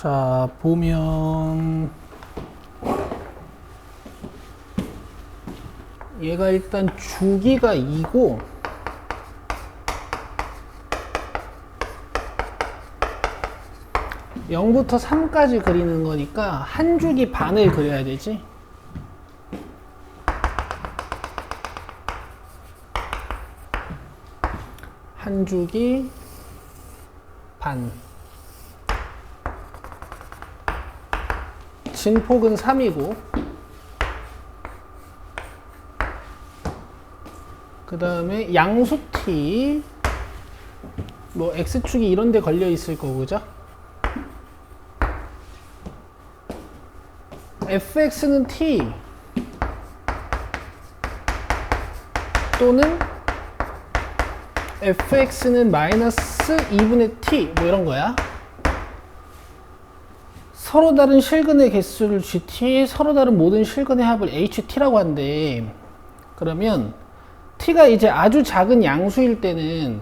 자, 보면 얘가 일단 주기가 2고 (0부터 3까지) 그리는 거니까 한 주기 반을 그려야 되지. 한 주기 반. 진폭은 3이고 그 다음에 양수T 뭐 X축이 이런 데 걸려 있을 거고, 그죠? fx는 t 또는 fx는 마이너스 2분의 t 뭐 이런 거야. 서로 다른 실근의 개수를 gt, 서로 다른 모든 실근의 합을 ht라고 한대. 그러면 t가 이제 아주 작은 양수일 때는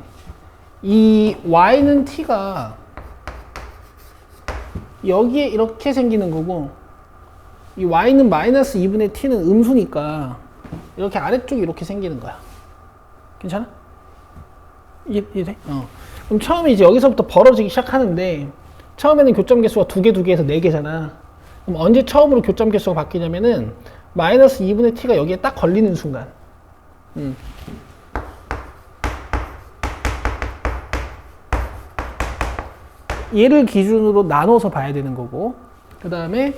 이 y는 t가 여기에 이렇게 생기는 거고, 이 y는 마이너스 2분의 t는 음수니까 이렇게 아래쪽에 이렇게 생기는 거야. 괜찮아? 이해돼? 그럼 처음에 이제 여기서부터 벌어지기 시작하는데, 처음에는 교점 개수가 2개에서 4개잖아. 그럼 언제 처음으로 교점 개수가 바뀌냐면은 마이너스 2분의 t가 여기에 딱 걸리는 순간. 얘를 기준으로 나눠서 봐야 되는 거고, 그 다음에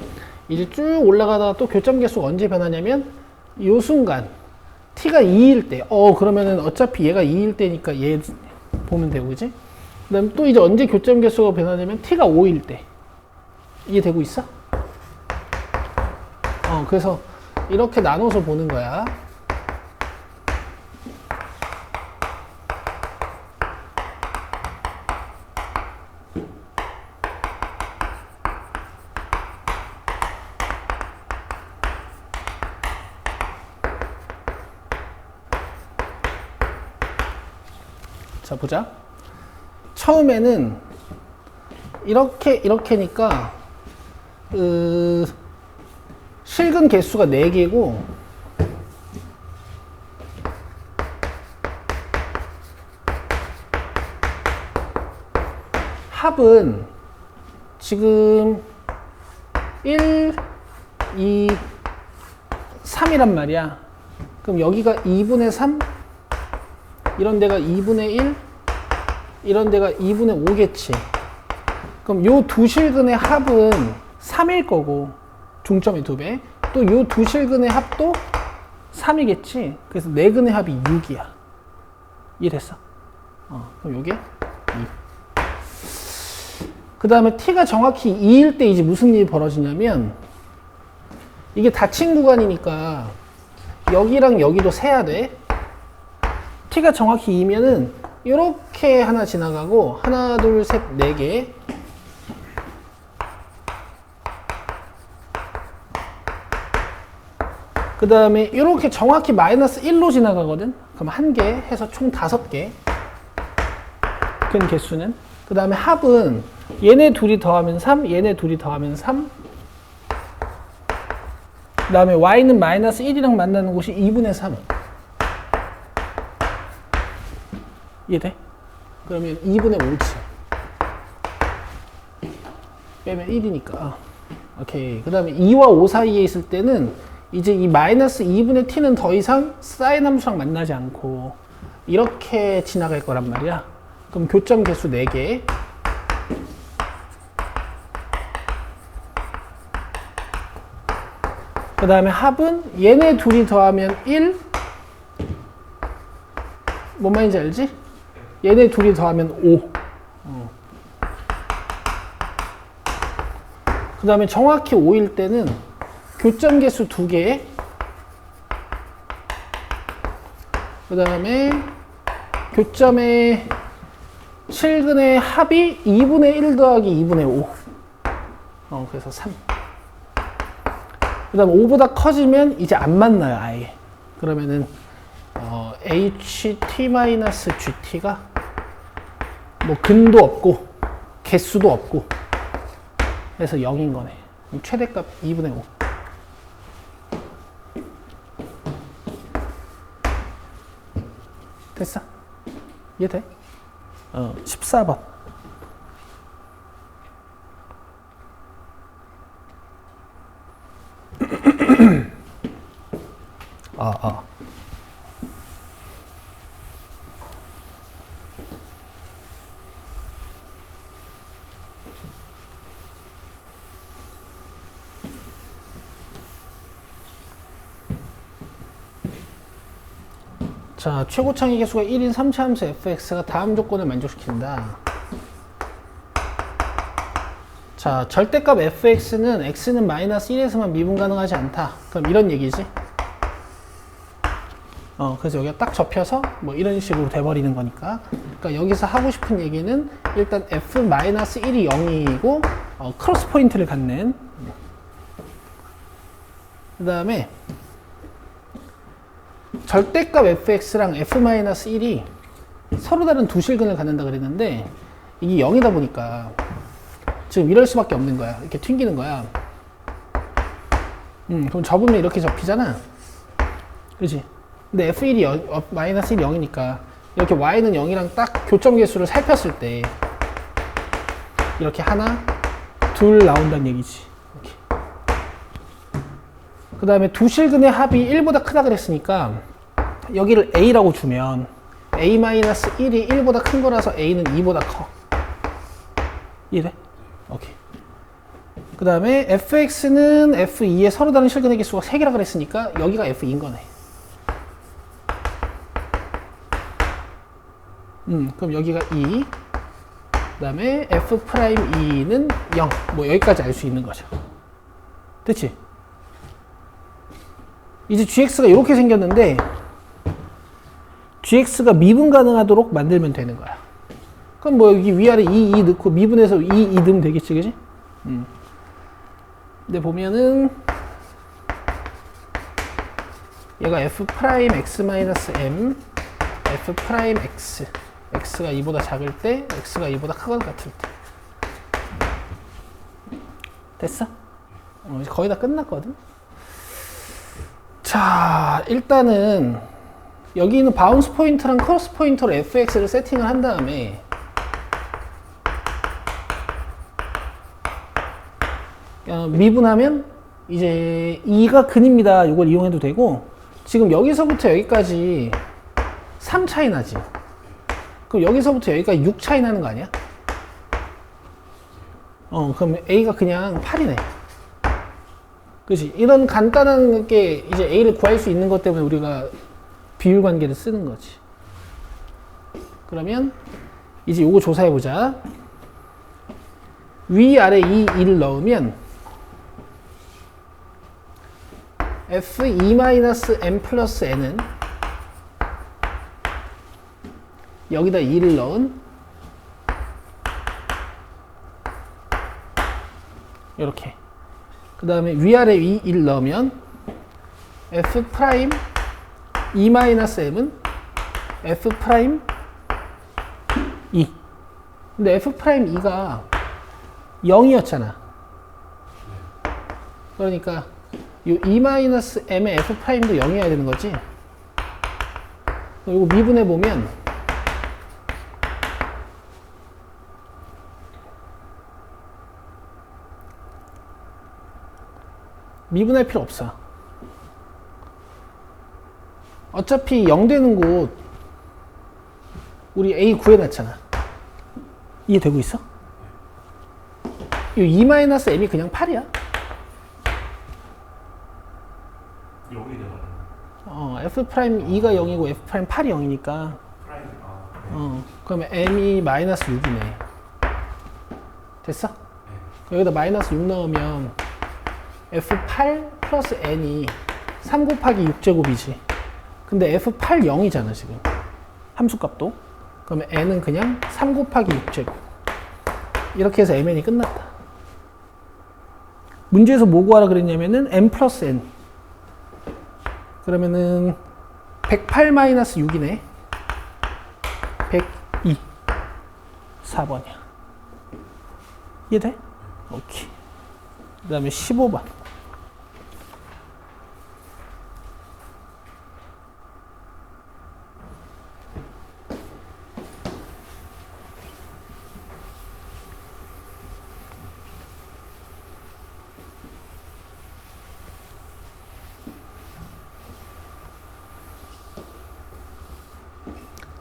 이제 쭉 올라가다가 또 교점 개수가 언제 변하냐면 이 순간 t가 2일 때, 그러면은 어차피 얘가 2일 때니까 얘 보면 되고, 그지? 그 다음에 또 이제 언제 교점 개수가 변하냐면 t가 5일 때. 이해되고 있어? 그래서 이렇게 나눠서 보는 거야. 자, 보자. 처음에는 이렇게니까 실근 개수가 4개고 합은 지금 1, 2, 3이란 말이야. 그럼 여기가 2분의 3, 이런 데가 2분의 1, 이런 데가 2분의 5겠지. 그럼 요 두 실근의 합은 3일 거고, 중점의 2배. 또 요 두 실근의 합도 3이겠지. 그래서 네 근의 합이 6이야. 이해됐어? 그럼 요게 2. 그 다음에 t가 정확히 2일 때 이제 무슨 일이 벌어지냐면, 이게 닫힌 구간이니까 여기랑 여기도 세야 돼. t가 정확히 2면은 이렇게 하나 지나가고, 하나, 둘, 셋, 4개. 그 다음에 이렇게 정확히 마이너스 1로 지나가거든. 그럼 1개 해서 총 5개. 근 개수는. 그 다음에 합은 얘네 둘이 더하면 3, 얘네 둘이 더하면 3. 그 다음에 y는 마이너스 1이랑 만나는 곳이 2분의 3. 이해돼? 그러면 2분의 5지. 빼면 1이니까. 오케이. 그 다음에 2와 5 사이에 있을 때는 이제 이 마이너스 2분의 t는 더 이상 사인 함수랑 만나지 않고 이렇게 지나갈 거란 말이야. 그럼 교점 개수 4개. 그 다음에 합은 얘네 둘이 더하면 1. 뭔 말인지 알지? 얘네 둘이 더하면 5. 그 다음에 정확히 5일 때는 교점 개수 2개. 그 다음에 교점의 실근의 합이 2분의 1 더하기 2분의 5. 그래서 3. 그 다음 5보다 커지면 이제 안 만나요, 아예. 그러면은 ht-gt가 뭐 근도 없고 개수도 없고 그래서 0인 거네. 그럼 최대값 2분의 5. 됐어? 이해돼? 14번. 자, 최고 창의 개수가 1인 3차 함수 fx가 다음 조건을 만족시킨다. 자, 절대값 fx는 x는 마이너스 1에서만 미분 가능하지 않다. 그럼 이런 얘기지. 그래서 여기가 딱 접혀서 뭐 이런 식으로 돼버리는 거니까. 그러니까 여기서 하고 싶은 얘기는 일단 f-1이 0이고 크로스 포인트를 갖는. 그 다음에 절대값 fx랑 f-1이 서로 다른 두 실근을 갖는다 그랬는데 이게 0이다 보니까 지금 이럴 수밖에 없는 거야. 이렇게 튕기는 거야. 그럼 접으면 이렇게 접히잖아. 그렇지? 근데 f1이 마이너스 1이 0이니까 이렇게 y는 0이랑 딱 교점 개수를 살폈을 때 이렇게 하나, 둘 나온다는 얘기지. 그 다음에 두 실근의 합이 1보다 크다 그랬으니까 여기를 a라고 주면 a-1이 1보다 큰 거라서 a는 2보다 커. 이해돼? 오케이. 그 다음에 fx는 f2에 서로 다른 실근의 개수가 3개라 그랬으니까 여기가 f2인 거네. 그럼 여기가 2. 그 다음에 f'2는 0. 뭐 여기까지 알 수 있는 거죠. 됐지? 이제 gx가 이렇게 생겼는데 gx가 미분 가능하도록 만들면 되는 거야. 그럼 뭐 여기 위아래 2 넣고 미분해서 2 넣으면 되겠지, 그지? 근데 보면은 얘가 f'x-m, f'x, x가 2보다 작을 때, x가 2보다 크거나 같을 때. 됐어? 이제 거의 다 끝났거든? 자, 일단은 여기 있는 바운스 포인트랑 크로스 포인터로 fx를 세팅을 한 다음에 미분하면 이제 2가 근입니다. 이걸 이용해도 되고 지금 여기서부터 여기까지 3 차이 나지. 그럼 여기서부터 여기까지 6 차이 나는 거 아니야? 그럼 a가 그냥 8이네. 그치? 이런 간단한 게 이제 a를 구할 수 있는 것 때문에 우리가 비율 관계를 쓰는 거지. 그러면 이제 요거 조사해 보자. 위 아래 이 2를 넣으면 f2-m 플러스 n은 여기다 2를 넣은 이렇게. 그 다음에 위아래 위 1 넣으면 f 프라임 e-m은 f 프라임 2. 근데 f 프라임 2가 0이었잖아. 그러니까 이 e-m의 f 프라임도 0이어야 되는 거지. 이거 미분해 보면 미분할 필요 없어. 어차피 0 되는 곳 우리 A 구해놨잖아. 이해되고 있어? 이 E-M이 그냥 8이야. F'2가 0이고 F'8이 0이니까 그러면 M이 마이너스 6이네. 됐어? 여기다 마이너스 6 넣으면 F8 플러스 N이 3 곱하기 6제곱이지. 근데 F8 0이잖아 지금 함수값도. 그러면 N은 그냥 3 곱하기 6제곱. 이렇게 해서 MN이 끝났다. 문제에서 뭐 구하라 그랬냐면은 M 플러스 N. 그러면은 108 마이너스 6이네. 102. 4번이야. 이해돼? 오케이. 그 다음에 15번.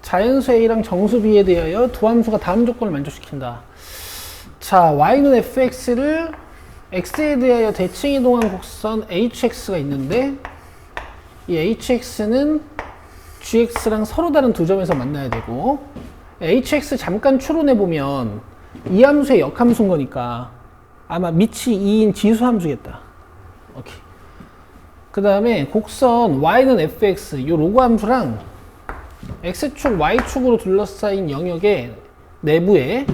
자연수 A랑 정수 B에 대하여 두 함수가 다음 조건을 만족시킨다. 자, y는 fx를 x에 대하여 대칭이동한 곡선 hx가 있는데 이 hx는 gx랑 서로 다른 두 점에서 만나야 되고 hx 잠깐 추론해보면 이 함수의 역함수인 거니까 아마 밑이 2인 지수함수겠다. 오케이. 그 다음에 곡선 y는 fx 이 로그 함수랑 x축, y축으로 둘러싸인 영역의 내부에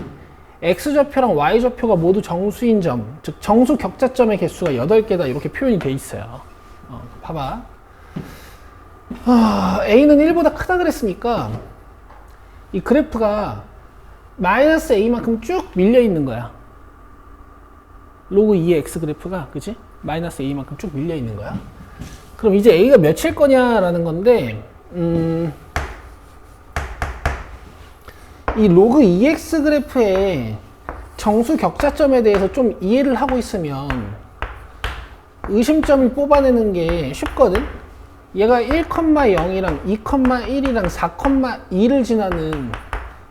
x좌표랑 y좌표가 모두 정수인 점, 즉 정수 격자점의 개수가 8개다 이렇게 표현이 돼 있어요. 봐봐. a는 1보다 크다 그랬으니까 이 그래프가 마이너스 a만큼 쭉 밀려 있는 거야. 로그 2의 x 그래프가, 그지? 마이너스 a만큼 쭉 밀려 있는 거야. 그럼 이제 a가 몇일 거냐라는 건데 이 로그 2x 그래프의 정수 격자점에 대해서 좀 이해를 하고 있으면 의심점을 뽑아내는 게 쉽거든? 얘가 1,0이랑 2,1이랑 4,2를 지나는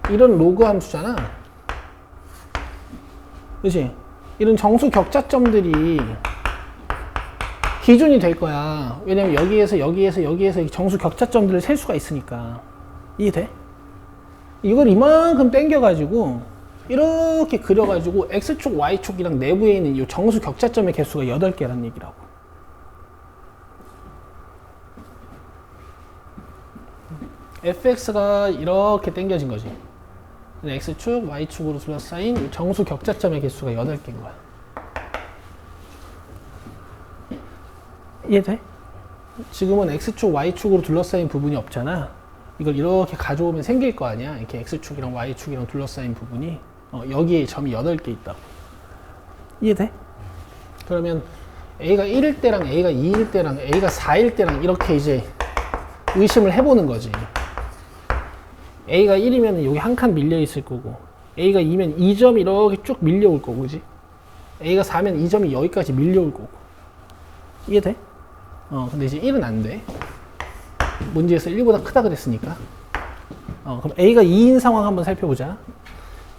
이런 로그 함수잖아. 그치? 이런 정수 격자점들이 기준이 될 거야. 왜냐면 여기에서 정수 격자점들을 셀 수가 있으니까. 이해돼? 이걸 이만큼 당겨가지고 이렇게 그려가지고 x축, y축이랑 내부에 있는 이 정수 격자점의 개수가 8개라는 얘기라고. fx가 이렇게 당겨진 거지. x축, y축으로 둘러싸인 정수 격자점의 개수가 8개인 거야. 이해돼? 지금은 x축, y축으로 둘러싸인 부분이 없잖아. 이걸 이렇게 가져오면 생길 거 아니야. 이렇게 x축이랑 y축이랑 둘러싸인 부분이 여기에 점이 8개 있다고. 이해돼? 그러면 a가 1일 때랑 a가 2일 때랑 a가 4일 때랑 이렇게 이제 의심을 해보는 거지. a가 1이면 여기 한 칸 밀려 있을 거고 a가 2면 2점이 이렇게 쭉 밀려올 거고, 그지? a가 4면 2점이 여기까지 밀려올 거고. 이해돼? 근데 이제 1은 안 돼. 문제에서 1보다 크다 그랬으니까. 그럼 a가 2인 상황 한번 살펴보자.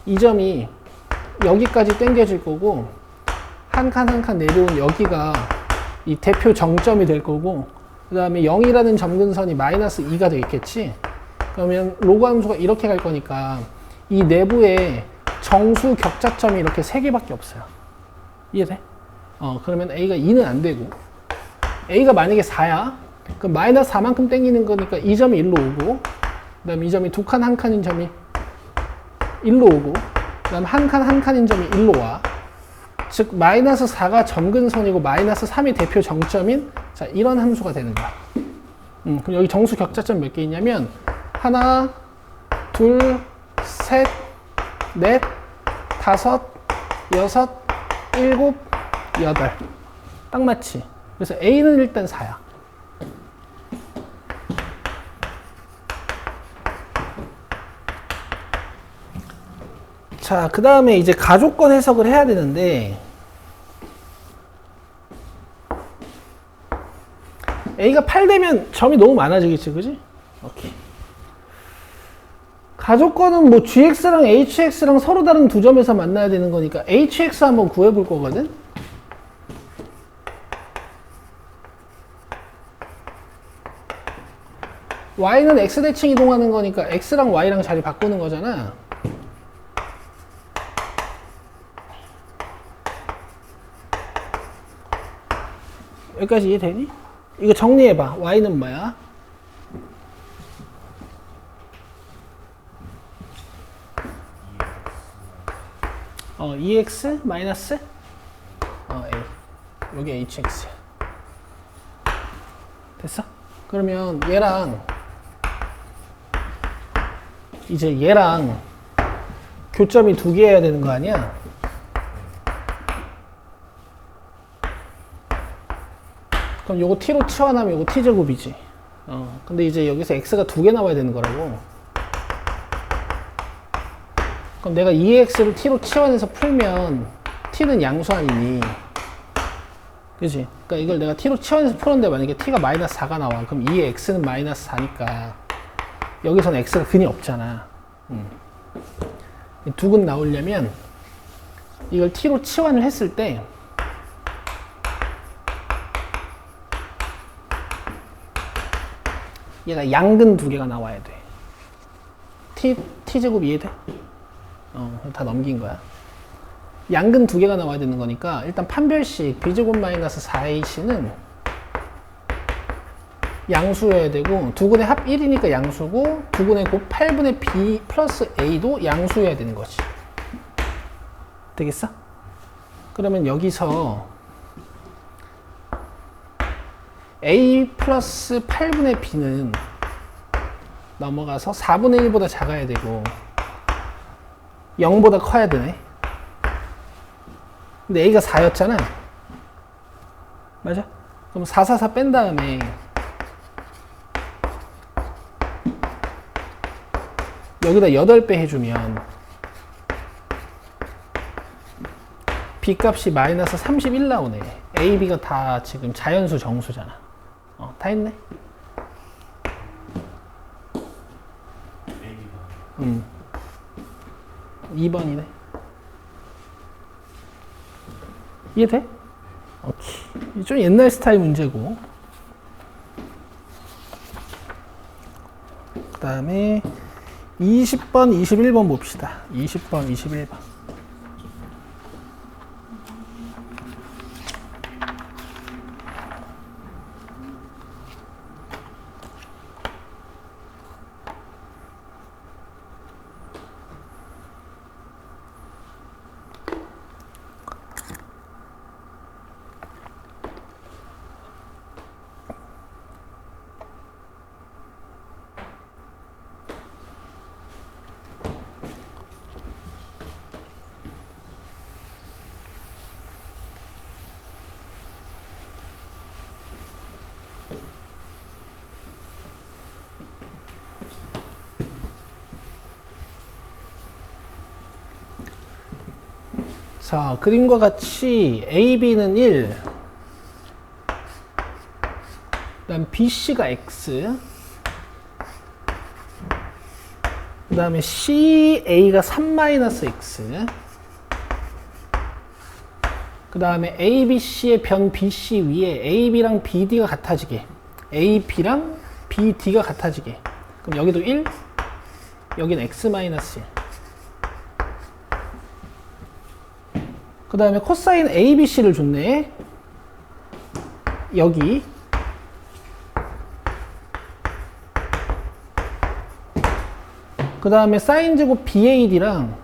이 점이 여기까지 당겨질 거고 한 칸 한 칸 내려온 여기가 이 대표 정점이 될 거고 그 다음에 0이라는 점근선이 마이너스 2가 되겠지. 그러면 로그 함수가 이렇게 갈 거니까 이 내부에 정수 격자점이 이렇게 3개밖에 없어요. 이해돼? 그러면 a가 2는 안 되고 a가 만약에 4야 그럼 마이너스 4만큼 땡기는 거니까 이 점이 1로 오고 그 다음에 이 점이 두 칸 한 칸인 점이 1로 오고 그 다음에 한 칸 한 칸인 점이 1로 와. 즉 마이너스 4가 점근선이고 마이너스 3이 대표 정점인 자 이런 함수가 되는 거야. 그럼 여기 정수 격자점 몇 개 있냐면 하나, 둘, 셋, 넷, 다섯, 여섯, 일곱, 여덟. 딱 맞지? 그래서 a는 일단 4야. 자, 그 다음에 이제 가족권 해석을 해야 되는데 a가 8 되면 점이 너무 많아지겠지, 그지? 오케이. 가족권은 뭐 gx랑 hx랑 서로 다른 두 점에서 만나야 되는 거니까 hx 한번 구해볼 거거든? y는 x 대칭 이동하는 거니까 x랑 y랑 자리 바꾸는 거잖아. 여기까지 이해되니? 이거 정리해봐. y는 뭐야? EX 마이너스 A. 여기 HX. 됐어? 그러면 얘랑 이제 얘랑 교점이 2개 해야 되는 거 아니야? 그럼 요거 t로 치환하면 요거 t제곱이지. 근데 이제 여기서 x가 2개 나와야 되는 거라고. 그럼 내가 2x를 t로 치환해서 풀면 t는 양수 아니니, 그지? 그러니까 이걸 내가 t로 치환해서 풀었는데 만약에 t가 마이너스 4가 나와. 그럼 2의 x는 마이너스 4니까 여기서는 x가 근이 없잖아. 두 근 나오려면 이걸 t로 치환을 했을 때 얘가 양근 2개가 나와야 돼. t제곱 이해돼? 다 넘긴 거야. 양근 2개가 나와야 되는 거니까 일단 판별식 b제곱 마이너스 4ac는 양수여야 되고, 두 근의 합 1이니까 양수고, 두 근의 곱 8분의 b 플러스 a도 양수여야 되는 거지. 되겠어? 그러면 여기서 a 플러스 8분의 b는 넘어가서 4분의 1보다 작아야 되고 0보다 커야 되네. 근데 a가 4였잖아. 맞아? 그럼 4, 4, 4 뺀 다음에 여기다 8배 해주면 b 값이 마이너스 31 나오네. a, b가 다 지금 자연수 정수잖아. 다 했네. 2번이네. 이해돼? 오케이. 좀 옛날 스타일 문제고. 그 다음에 20번, 21번 봅시다. 20번, 21번. 자, 그림과 같이 AB는 1, 그 다음 BC가 X, 그 다음에 CA가 3-X, 그 다음에 ABC의 변 BC 위에 AB랑 BD가 같아지게, AB랑 BD가 같아지게. 그럼 여기도 1, 여기는 X-1. 그 다음에 코사인 ABC를 줬네. 여기. 그 다음에 사인 제곱 BAD랑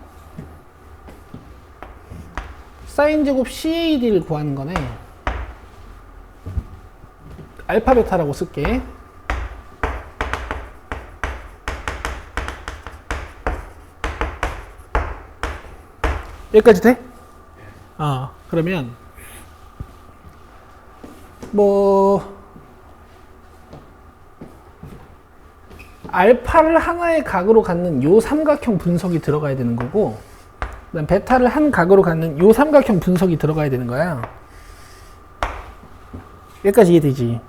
사인 제곱 CAD를 구하는 거네. 알파 베타라고 쓸게. 여기까지 돼? 그러면 알파를 하나의 각으로 갖는 요 삼각형 분석이 들어가야 되는 거고, 그다음 베타를 한 각으로 갖는 요 삼각형 분석이 들어가야 되는 거야. 여기까지 이해되지?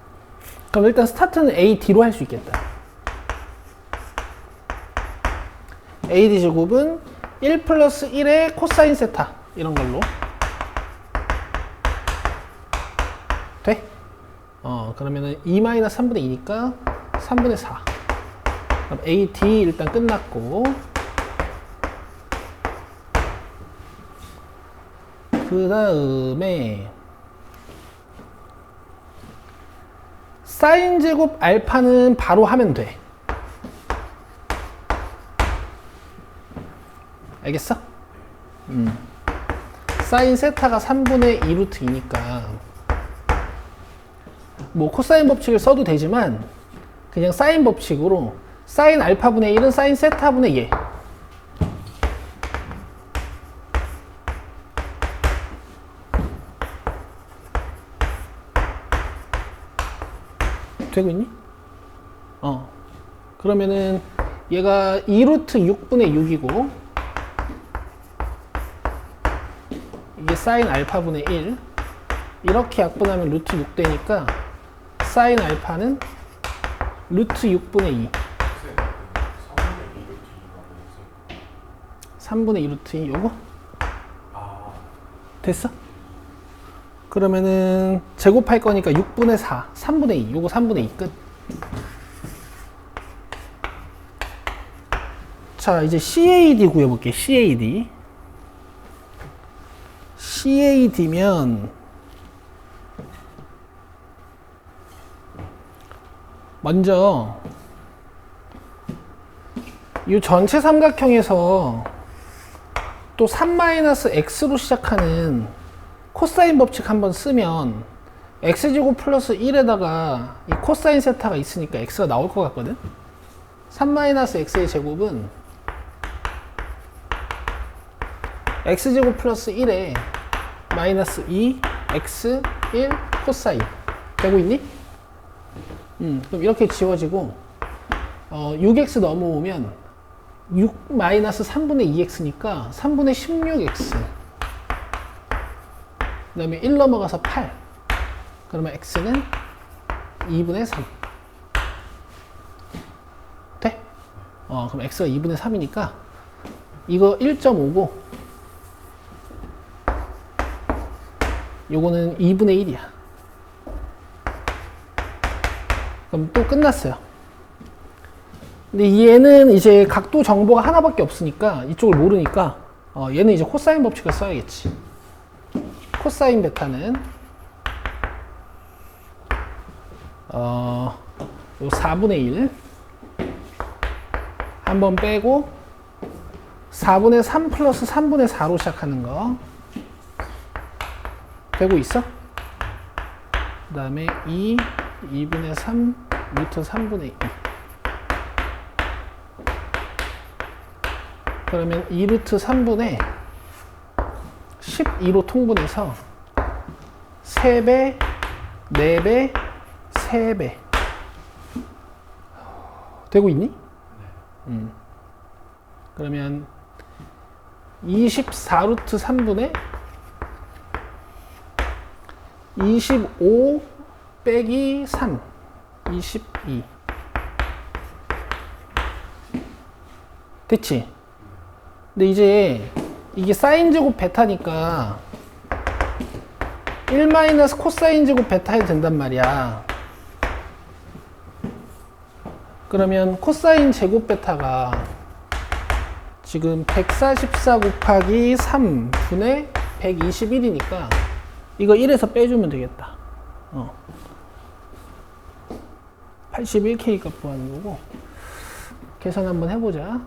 그럼 일단 스타트는 AD로 할 수 있겠다. AD 제곱은 1 플러스 1의 코사인 세타, 이런 걸로 돼? 그러면은 2-3분의 2니까 3분의 4. 그럼 AD 일단 끝났고, 그 다음에 사인 제곱 알파는 바로 하면 돼. 알겠어? 사인 세타가 3분의 2루트 2니까 뭐 코사인 법칙을 써도 되지만 그냥 사인 법칙으로 사인 알파분의 1은 사인 세타분의 얘. 되고 있니? 그러면은 얘가 2루트 6분의 6이고 이게 사인 알파분의 1 이렇게 약분하면 루트 6 되니까 사인 알파는 루트 6분의 2 3분의 2 루트 2 요거? 됐어? 그러면은 제곱할 거니까 6분의 4 3분의 2 요거 3분의 2 끝. 자 이제 CAD 구해볼게. CAD면 먼저 이 전체 삼각형에서 또 3-x로 시작하는 코사인 법칙 한번 쓰면 x제곱 플러스 1에다가 이 코사인 세타가 있으니까 x가 나올 것 같거든. 3-x의 제곱은 x제곱 플러스 1에 마이너스 2 x 1 코사인 되고 있니? 그럼 이렇게 지워지고 6x 넘어오면 6 마이너스 3분의 2x니까 3분의 16x 그 다음에 1 넘어가서 8 그러면 x는 2분의 3 돼? 그럼 x가 2분의 3이니까 이거 1.5고 요거는 2분의 1이야. 그럼 또 끝났어요. 근데 얘는 이제 각도 정보가 하나밖에 없으니까 이쪽을 모르니까 얘는 이제 코사인 법칙을 써야겠지. 코사인 베타는 요 4분의 1 한번 빼고 4분의 3 플러스 3분의 4로 시작하는 거 되고 있어? 그 다음에 2분의 3 루트 3분의 2 그러면 2루트 3분의 12로 통분해서 3배, 4배, 3배 되고 있니? 그러면 24루트 3분의 25 빼기 3 22 됐지? 근데 이제 이게 사인 제곱 베타니까 1 마이너스 코사인 제곱 베타 해도 된단 말이야. 그러면 코사인 제곱 베타가 지금 144 곱하기 3분의 121이니까 이거 1에서 빼주면 되겠다. 81K 값 구하는 거고 계산 한번 해보자.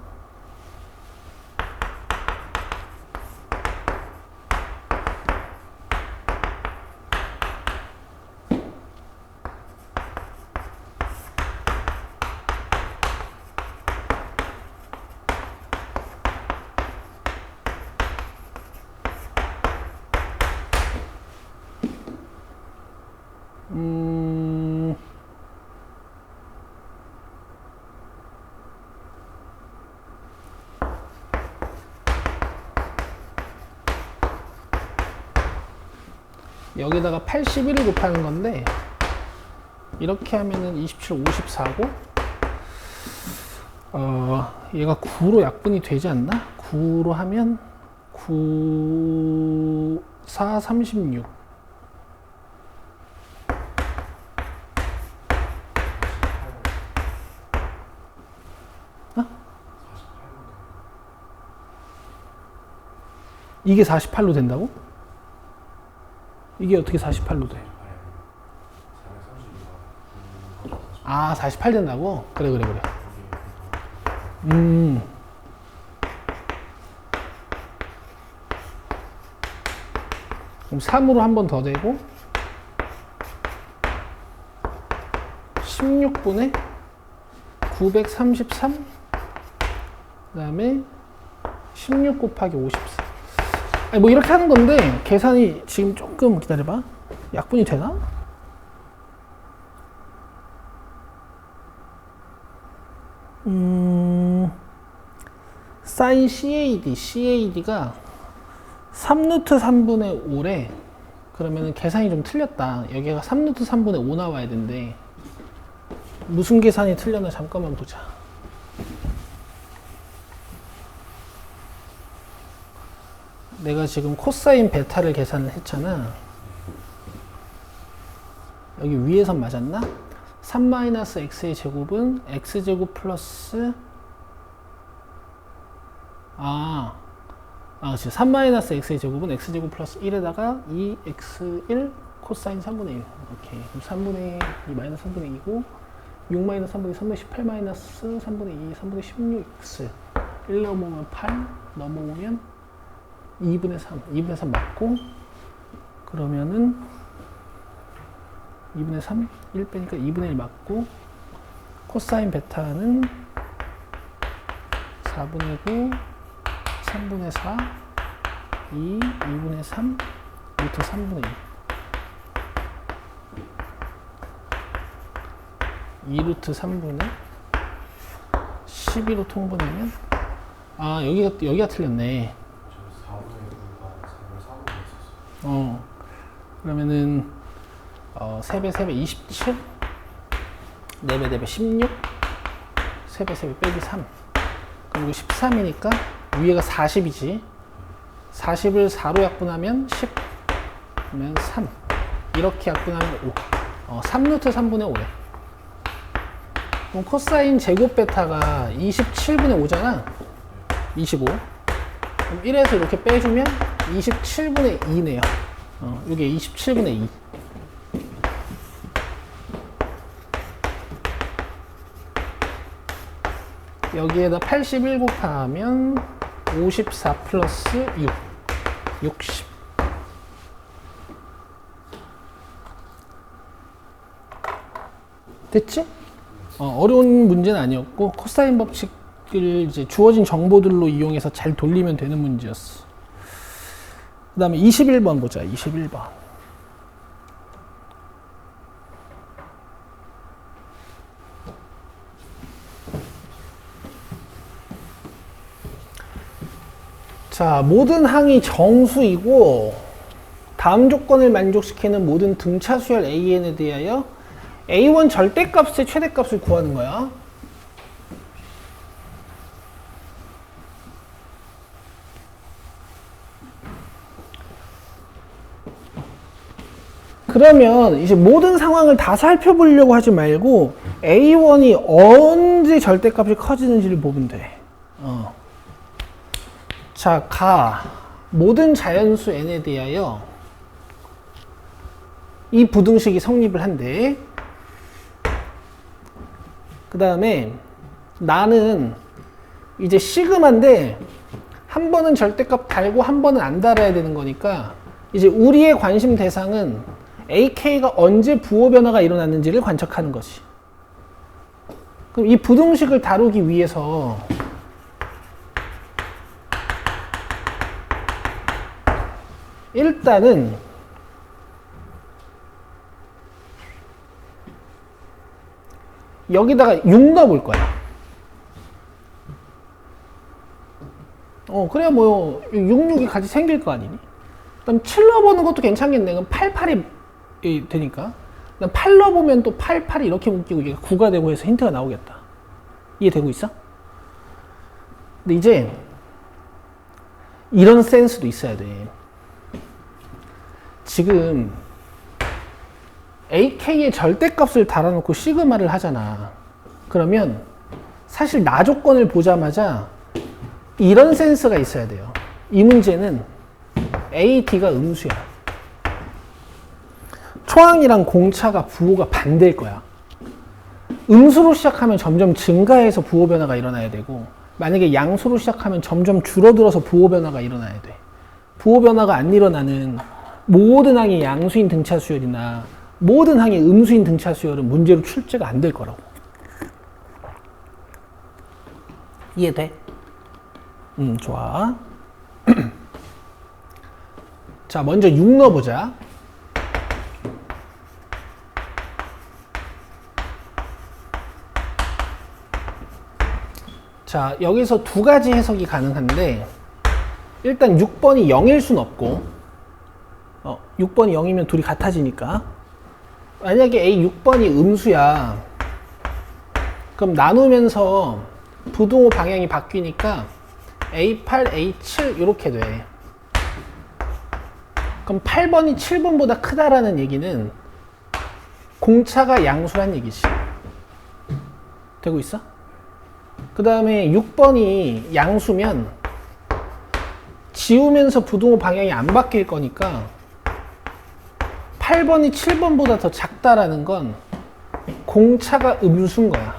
여기다가 81을 곱하는 건데 이렇게 하면은 27, 54고 얘가 9로 약분이 되지 않나? 9로 하면 9, 4, 36 이게 48로 된다고? 이게 어떻게 48로 돼? 아, 48 된다고? 그래. 그럼 3으로 한 번 더 되고 16분의 933 그 다음에 16 곱하기 54 아니 뭐 이렇게 하는 건데 계산이 지금 조금 기다려봐. 약분이 되나? sin CAD가 3루트 3분의 5래. 그러면은 계산이 좀 틀렸다. 여기가 3루트 3분의 5 나와야 되는데 무슨 계산이 틀렸나 잠깐만 보자. 내가 지금 코사인 베타를 계산을 했잖아. 여기 위에선 맞았나? 3-x의 제곱은 x제곱 플러스 그치. 3-x의 제곱은 x제곱 플러스 1에다가 2x1 코사인 3분의 1. 오케이. 그럼 3분의 2 마이너스 3분의 2고 6 마이너스 3분의 3분의 18 마이너스 3분의 2 3분의 16x 1 넘어오면 8 넘어오면 2분의 3 2분의 3 맞고 그러면은 2분의 3 1 빼니까 2분의 1 맞고 코사인 베타는 4분의 9 3분의 4 2분의 3 루트 3분의 2 2루트 3분의 12로 통분하면 여기가 틀렸네. 그러면은 3배 27 4배 16 3배 빼기 3 그리고 13이니까 위에가 40이지 40을 4로 약분하면 10 그러면 3 이렇게 약분하면 5 3루트 3분의 5래. 그럼 코사인 제곱 베타가 27분의 5잖아 25 그럼 1에서 이렇게 빼주면 27분의 2네요. 이게 27분의 2 여기에다 81 곱하면 54 플러스 6 60 됐지? 어려운 문제는 아니었고 코사인 법칙을 이제 주어진 정보들로 이용해서 잘 돌리면 되는 문제였어. 그 다음에 21번 보자. 21번. 자, 모든 항이 정수이고 다음 조건을 만족시키는 모든 등차 수열 AN에 대하여 A1 절대값의 최대값을 구하는 거야. 그러면 이제 모든 상황을 다 살펴보려고 하지 말고 A1이 언제 절대값이 커지는지를 보면 돼. 자, 모든 자연수 n에 대하여 이 부등식이 성립을 한대. 그 다음에 나는 이제 시그마인데 한 번은 절대값 달고 한 번은 안 달아야 되는 거니까 이제 우리의 관심 대상은 AK가 언제 부호 변화가 일어났는지를 관측하는 거지. 그럼 이 부등식을 다루기 위해서 일단은 여기다가 6 넣어볼 거야. 그래야 뭐 6, 6이 같이 생길 거 아니니? 그럼 7 넣어보는 것도 괜찮겠네. 그럼 8, 8이 되니까. 그럼 8 넣어보면 또 8, 8이 이렇게 묶이고 이게 9가 되고 해서 힌트가 나오겠다. 이해되고 있어? 근데 이제 이런 센스도 있어야 돼. 지금 AK의 절대값을 달아놓고 시그마를 하잖아. 그러면 사실 나 조건을 보자마자 이런 센스가 있어야 돼요. 이 문제는 AT가 음수야. 초항이랑 공차가 부호가 반대일 거야. 음수로 시작하면 점점 증가해서 부호 변화가 일어나야 되고 만약에 양수로 시작하면 점점 줄어들어서 부호 변화가 일어나야 돼. 부호 변화가 안 일어나는 모든 항이 양수인 등차 수열이나 모든 항이 음수인 등차 수열은 문제로 출제가 안 될 거라고. 이해돼? 좋아. 자, 먼저 6 넣어보자. 자, 여기서 두 가지 해석이 가능한데, 일단 6번이 0일 순 없고, 6번이 0이면 둘이 같아지니까. 만약에 A 6번이 음수야. 그럼 나누면서 부등호 방향이 바뀌니까 A8, A7 이렇게 돼. 그럼 8번이 7번보다 크다라는 얘기는 공차가 양수란 얘기지. 되고 있어? 그 다음에 6번이 양수면 지우면서 부등호 방향이 안 바뀔 거니까 8번이 7번보다 더 작다라는 건 공차가 음수인 거야.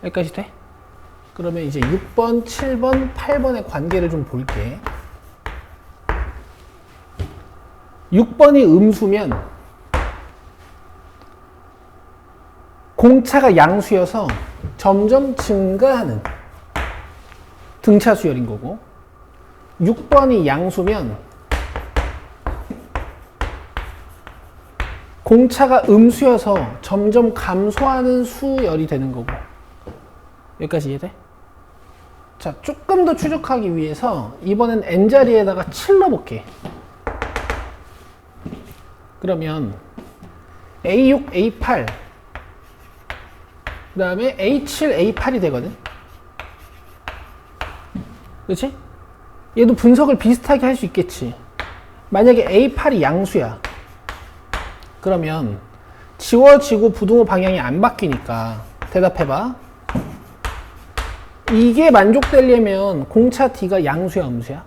여기까지 돼? 그러면 이제 6번, 7번, 8번의 관계를 좀 볼게. 6번이 음수면 공차가 양수여서 점점 증가하는 등차 수열인 거고, 6번이 양수면 공차가 음수여서 점점 감소하는 수열이 되는 거고. 여기까지 이해돼? 자, 조금 더 추적하기 위해서 이번엔 n자리에다가 7 넣어볼게. 그러면 A6, A8 그 다음에 A7, A8이 되거든. 그렇지? 얘도 분석을 비슷하게 할 수 있겠지. 만약에 A8이 양수야. 그러면 지워지고 부등호 방향이 안 바뀌니까 대답해봐. 이게 만족되려면 공차 D가 양수야, 음수야?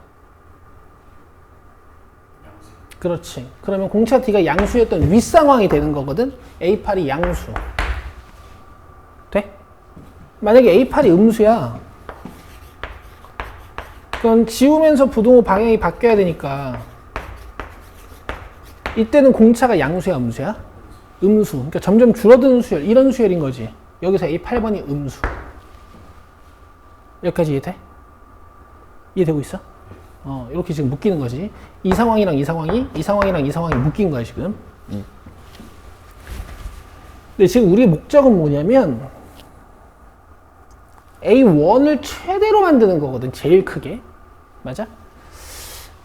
그렇지. 그러면 공차 D가 양수였던 윗상황이 되는 거거든. A8이 양수. 돼? 만약에 A8이 음수야. 그건 지우면서 부등호 방향이 바뀌어야 되니까 이때는 공차가 양수야, 음수야? 음수. 그러니까 점점 줄어드는 수열, 이런 수열인 거지. 여기서 A8번이 음수. 여기까지 이해돼? 이해되고 있어? 이렇게 지금 묶이는 거지. 이 상황이랑 이 상황이, 이 상황이랑 이 상황이 묶인 거야, 지금. 근데 지금 우리의 목적은 뭐냐면 A1을 최대로 만드는 거거든, 제일 크게. 맞아?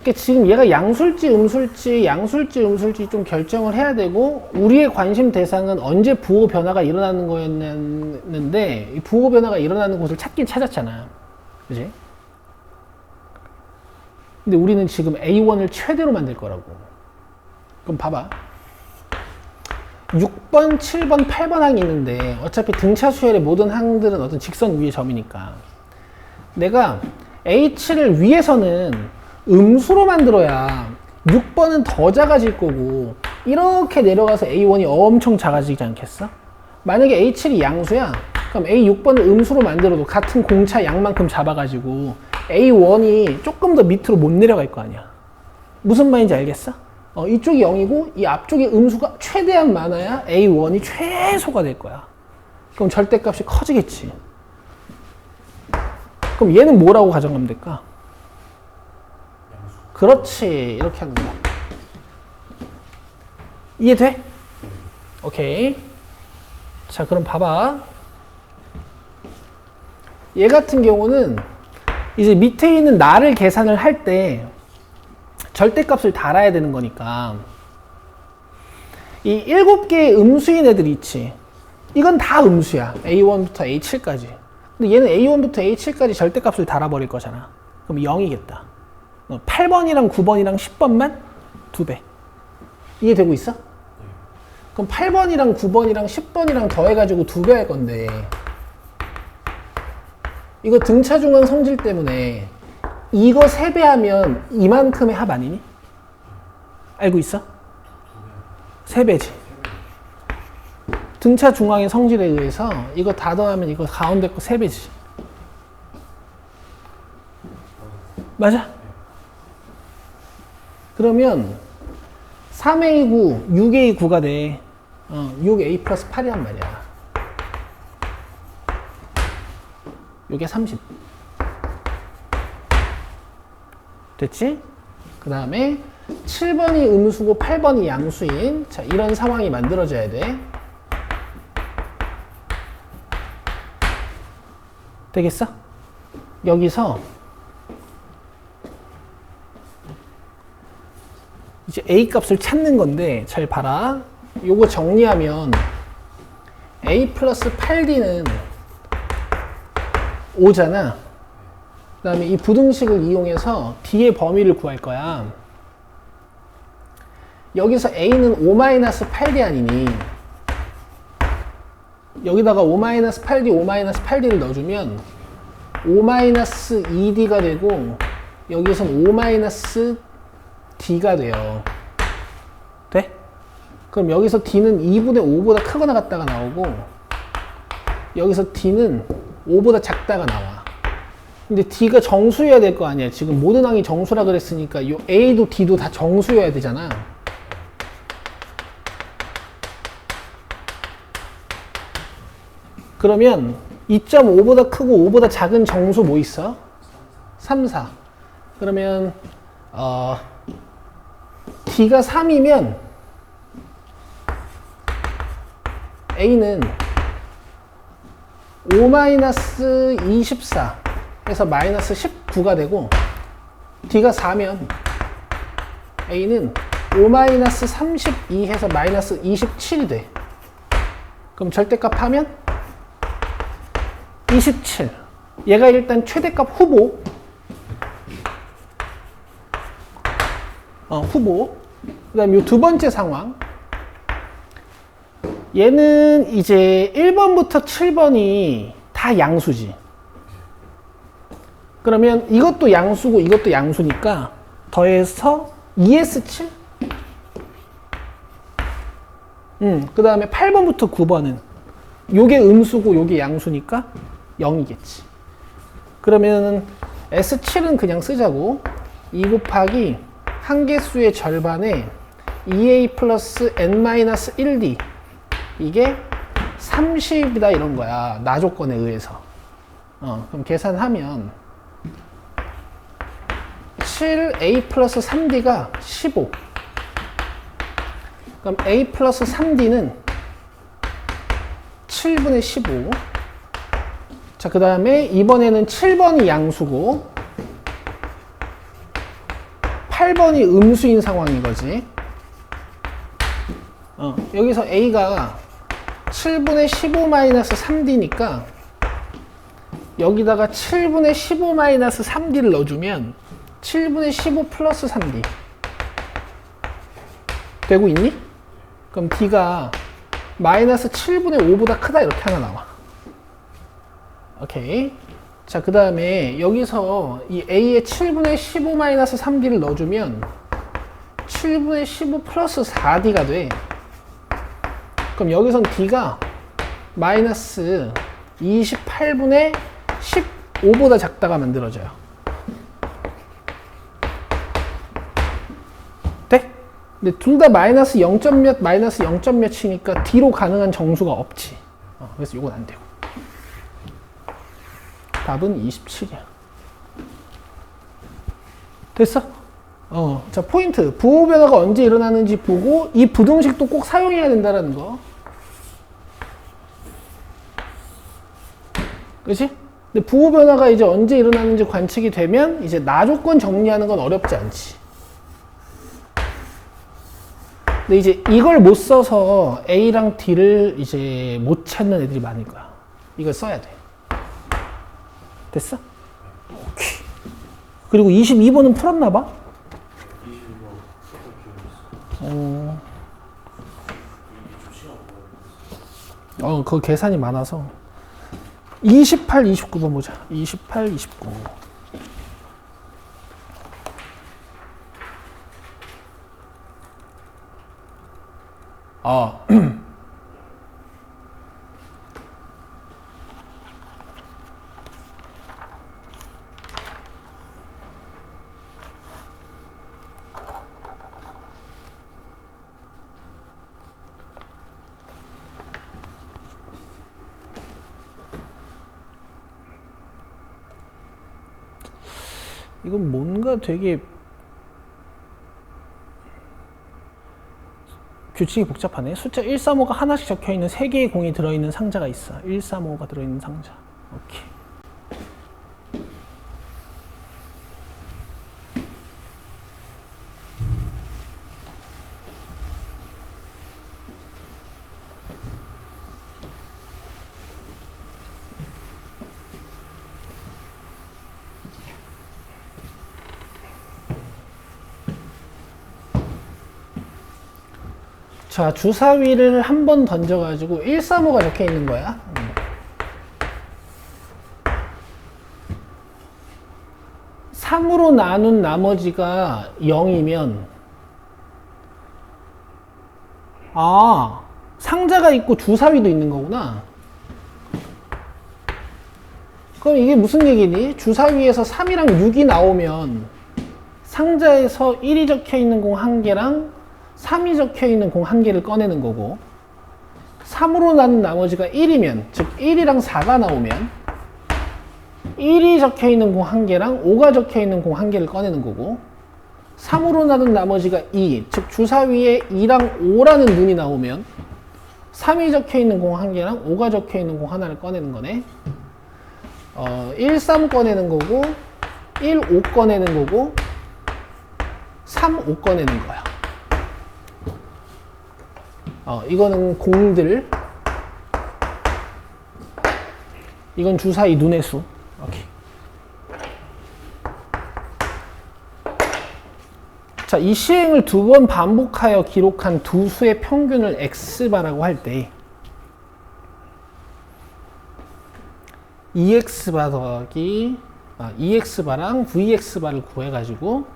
그러니까 지금 얘가 양수일지 음수일지 좀 결정을 해야 되고, 우리의 관심 대상은 언제 부호 변화가 일어나는 거였는데, 이 부호 변화가 일어나는 곳을 찾긴 찾았잖아. 그지? 근데 우리는 지금 A1을 최대로 만들 거라고. 그럼 봐봐. 6번, 7번, 8번 항이 있는데 어차피 등차 수열의 모든 항들은 어떤 직선 위의 점이니까 내가 A7을 위에서는 음수로 만들어야 6번은 더 작아질 거고, 이렇게 내려가서 A1이 엄청 작아지지 않겠어? 만약에 A7이 양수야, 그럼 A6번을 음수로 만들어도 같은 공차 양만큼 잡아가지고 A1이 조금 더 밑으로 못 내려갈 거 아니야. 무슨 말인지 알겠어? 이쪽이 0이고 이 앞쪽에 음수가 최대한 많아야 A1이 최소가 될 거야. 그럼 절대값이 커지겠지. 그럼 얘는 뭐라고 가정하면 될까? 그렇지. 이렇게 하는 거야. 이해돼? 오케이. 자, 그럼 봐봐. 얘 같은 경우는 이제 밑에 있는 나를 계산을 할 때 절대값을 달아야 되는 거니까 이 7개의 음수인 애들 있지. 이건 다 음수야. A1부터 A7까지. 근데 얘는 A1부터 A7까지 절대값을 달아버릴 거잖아. 그럼 0이겠다. 8번이랑 9번이랑 10번만 2배. 이해되고 있어? 그럼 8번이랑 9번이랑 10번이랑 더해가지고 2배 할 건데, 이거 등차 중앙 성질 때문에 이거 3배 하면 이만큼의 합 아니니? 알고 있어? 3배지. 등차 중앙의 성질에 의해서 이거 다 더하면 이거 가운데 거 3배지. 맞아? 그러면 3A 9, 6A 9가 돼. 6A 플러스 8이란 말이야. 요게 30. 됐지? 그 다음에 7번이 음수고 8번이 양수인, 자, 이런 상황이 만들어져야 돼. 되겠어? 여기서 이제 A 값을 찾는 건데 잘 봐라. 요거 정리하면 A 플러스 8D는 5잖아. 그 다음에 이 부등식을 이용해서 D의 범위를 구할 거야. 여기서 A는 5-8D 아니니 여기다가 5-8D, 5-8D를 넣어주면 5-2D가 되고 여기선 5-D가 돼요. 돼? 그럼 여기서 D는 2분의 5보다 크거나 같다가 나오고 여기서 D는 5보다 작다가 나와. 근데 D가 정수여야 될 거 아니야. 지금 모든 항이 정수라 그랬으니까 요 A도 D도 다 정수여야 되잖아. 그러면 2.5보다 크고 5보다 작은 정수 뭐 있어? 3, 4. 그러면 D가 3이면 A는 5-24 해서 마이너스 19가 되고 D가 4면 A는 5-32 해서 마이너스 27이 돼. 그럼 절대값 하면 27. 얘가 일단 최대값 후보. 후보. 그 다음 요 두 번째 상황. 얘는 이제 1번부터 7번이 다 양수지. 그러면 이것도 양수고 이것도 양수니까 더해서 2S7? 그 다음에 8번부터 9번은 요게 음수고 요게 양수니까 0이겠지. 그러면 S7은 그냥 쓰자고. 2 곱하기 한개수의 절반에 2A 플러스 N-1D 이게 30이다 이런 거야. 나 조건에 의해서. 그럼 계산하면 7A 플러스 3D가 15. 그럼 A 플러스 3D는 7분의 15. 자, 그 다음에 이번에는 7번이 양수고 8번이 음수인 상황인 거지. 여기서 A가 7분의 15 마이너스 3D니까 여기다가 7분의 15 마이너스 3D를 넣어주면 7분의 15 플러스 3D 되고 있니? 그럼 D가 마이너스 7분의 5보다 크다 이렇게 하나 나와. 오케이. 자, 그 다음에 여기서 이 A에 7분의 15 마이너스 3D를 넣어주면 7분의 15 플러스 4D가 돼. 그럼 여기선 D가 마이너스 28분의 15보다 작다가 만들어져요. 돼? 근데 둘 다 마이너스 0점 몇, 마이너스 0점 몇이니까 D로 가능한 정수가 없지. 그래서 이건 안 되고. 답은 27이야. 됐어? 자, 포인트. 부호 변화가 언제 일어나는지 보고 이 부등식도 꼭 사용해야 된다는 거. 그치? 근데 부호 변화가 이제 언제 일어나는지 관측이 되면 이제 나 조건 정리하는 건 어렵지 않지. 근데 이제 이걸 못 써서 A랑 D를 이제 못 찾는 애들이 많을 거야. 이걸 써야 돼. 됐어? 오케이. 그리고 22번은 풀었나 봐? 22번 그거 계산이 많아서 28, 29번 보자. 28, 29. 이건 뭔가 되게 규칙이 복잡하네. 숫자 135가 하나씩 적혀있는 3개의 공이 들어있는 상자가 있어. 135가 들어있는 상자. 오케이. 자, 주사위를 한 번 던져가지고 1, 3, 5가 적혀 있는 거야. 3으로 나눈 나머지가 0이면 아, 상자가 있고 주사위도 있는 거구나. 그럼 이게 무슨 얘기니? 주사위에서 3이랑 6이 나오면 상자에서 1이 적혀 있는 공 1개랑 3이 적혀 있는 공 1개를 꺼내는 거고, 3으로 나눈 나머지가 1이면, 즉 1이랑 4가 나오면 1이 적혀 있는 공 1개랑 5가 적혀 있는 공 1개를 꺼내는 거고, 3으로 나눈 나머지가 2, 즉 주사위에 2랑 5라는 눈이 나오면 3이 적혀 있는 공 1개랑 5가 적혀 있는 공 하나를 꺼내는 거네. 1, 3 꺼내는 거고, 1, 5 꺼내는 거고, 3, 5 꺼내는 거야. 이거는 공들. 이건 주사위 눈의 수. 오케이. 자, 이 시행을 2번 반복하여 기록한 두 수의 평균을 x바라고 할 때, EX바 더하기 EX바랑 VX바를 구해가지고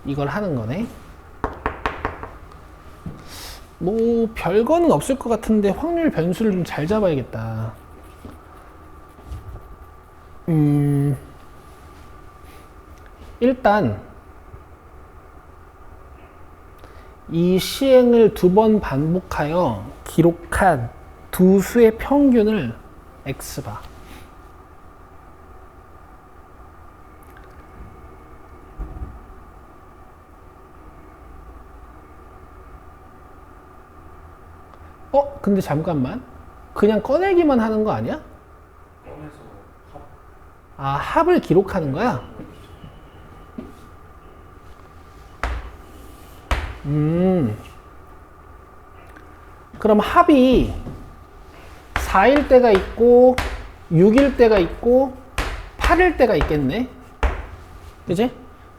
이걸 하는 거네. 뭐 별거는 없을 것 같은데 확률 변수를 좀 잘 잡아야겠다. 일단 이 시행을 2번 반복하여 기록한 두 수의 평균을 x바, 근데 잠깐만, 그냥 꺼내기만 하는 거 아니야? 꺼내서 합을 기록하는 거야? 그럼 합이 4일 때가 있고 6일 때가 있고 8일 때가 있겠네. 그지?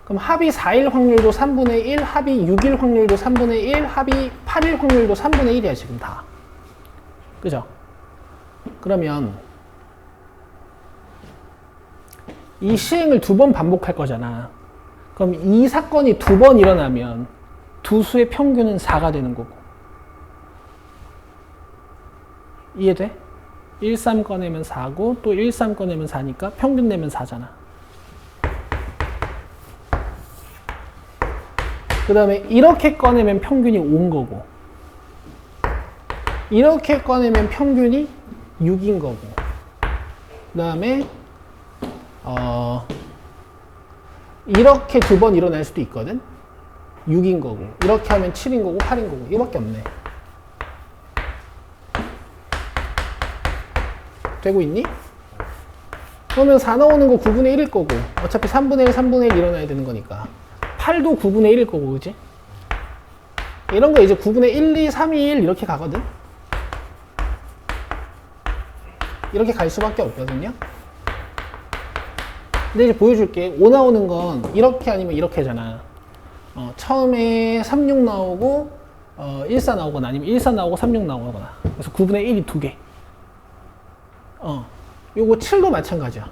그럼 합이 4일 확률도 3분의 1, 합이 6일 확률도 3분의 1, 합이 8일 확률도 3분의 1이야 지금 다. 그죠? 그러면 이 시행을 2번 반복할 거잖아. 그럼 이 사건이 2번 일어나면 두 수의 평균은 4가 되는 거고. 이해돼? 1, 3 꺼내면 4고 또 1, 3 꺼내면 4니까 평균 내면 4잖아. 그 다음에 이렇게 꺼내면 평균이 5인 거고, 이렇게 꺼내면 평균이 6인 거고, 그 다음에 이렇게 2번 일어날 수도 있거든. 6인 거고, 이렇게 하면 7인 거고 8인 거고, 이거밖에 없네. 되고 있니? 그러면 4 나오는 거 9분의 1일 거고, 어차피 3분의 1, 3분의 1 일어나야 되는 거니까 8도 9분의 1일 거고, 그지? 이런 거 이제 9분의 1, 2, 3, 2, 1 이렇게 가거든? 이렇게 갈 수밖에 없거든요? 근데 이제 보여줄게. 5 나오는 건 이렇게 아니면 이렇게잖아. 처음에 3, 6 나오고 1, 4 나오거나 아니면 1, 4 나오고 3, 6 나오거나. 그래서 9분의 1이 2개. 요거 7도 마찬가지야.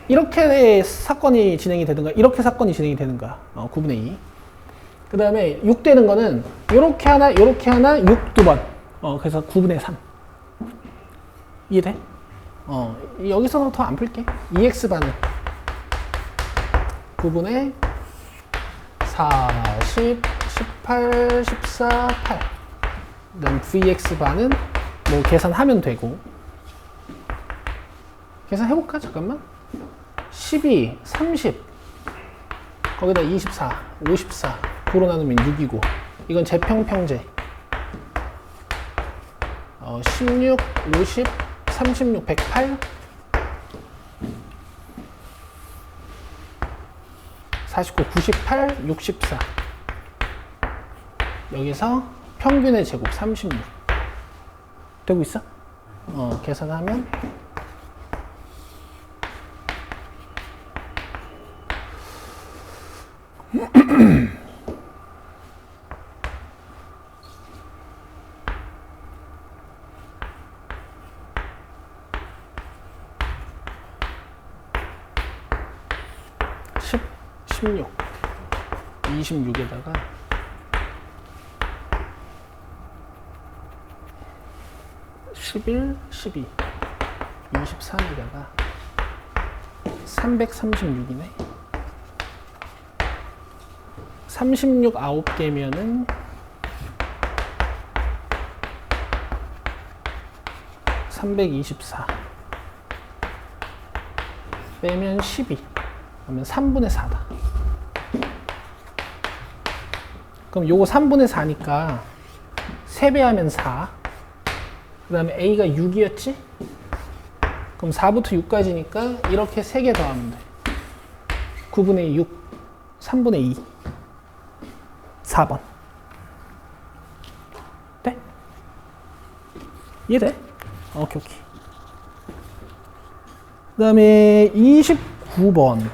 이렇게 사건이 진행이 되든가 이렇게 사건이 진행이 되든가. 9분의 2. 그 다음에 6 되는 거는 요렇게 하나 6 2번. 그래서 9분의 3. 이해돼? 여기서는 더 안 풀게. EX반은 9분의 4, 10, 18, 14, 8. 그 다음 VX반은 뭐 계산하면 되고. 계산해볼까? 잠깐만. 12, 30, 거기다 24, 54, 9로 나누면 6이고, 이건 제평평제. 16, 50, 36, 108, 49, 98, 64. 여기서 평균의 제곱 36. 되고 있어? 계산하면 16 26에다가 11 12 23에다가 336이네. 36 9개면은 324 빼면 12 그러면 3분의 4다. 그럼 요거 3분의 4니까 3배 하면 4. 그 다음에 A가 6이었지? 그럼 4부터 6까지니까 이렇게 3개 더하면 돼. 9분의 6 3분의 2 4번. 돼? 이해돼? 오케이. 그 다음에 29번.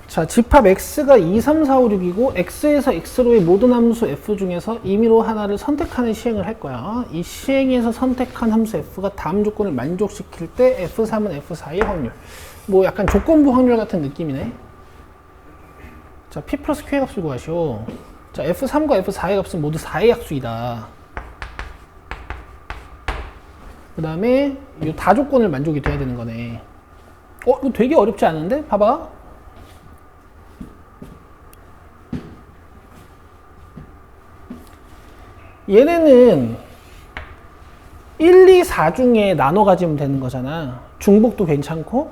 자, 집합 x가 2, 3, 4, 5, 6이고 x에서 x로의 모든 함수 f 중에서 임의로 하나를 선택하는 시행을 할 거야. 이 시행에서 선택한 함수 f가 다음 조건을 만족시킬 때 f3은 f4의 확률. 뭐 약간 조건부 확률 같은 느낌이네. 자, p 플러스 q의 값을 구하시오. 자, f3과 f4의 값은 모두 4의 약수이다. 그 다음에 이 다조건을 만족이 돼야 되는 거네. 이거 되게 어렵지 않은데? 봐봐. 얘네는 1, 2, 4 중에 나눠 가지면 되는 거잖아. 중복도 괜찮고,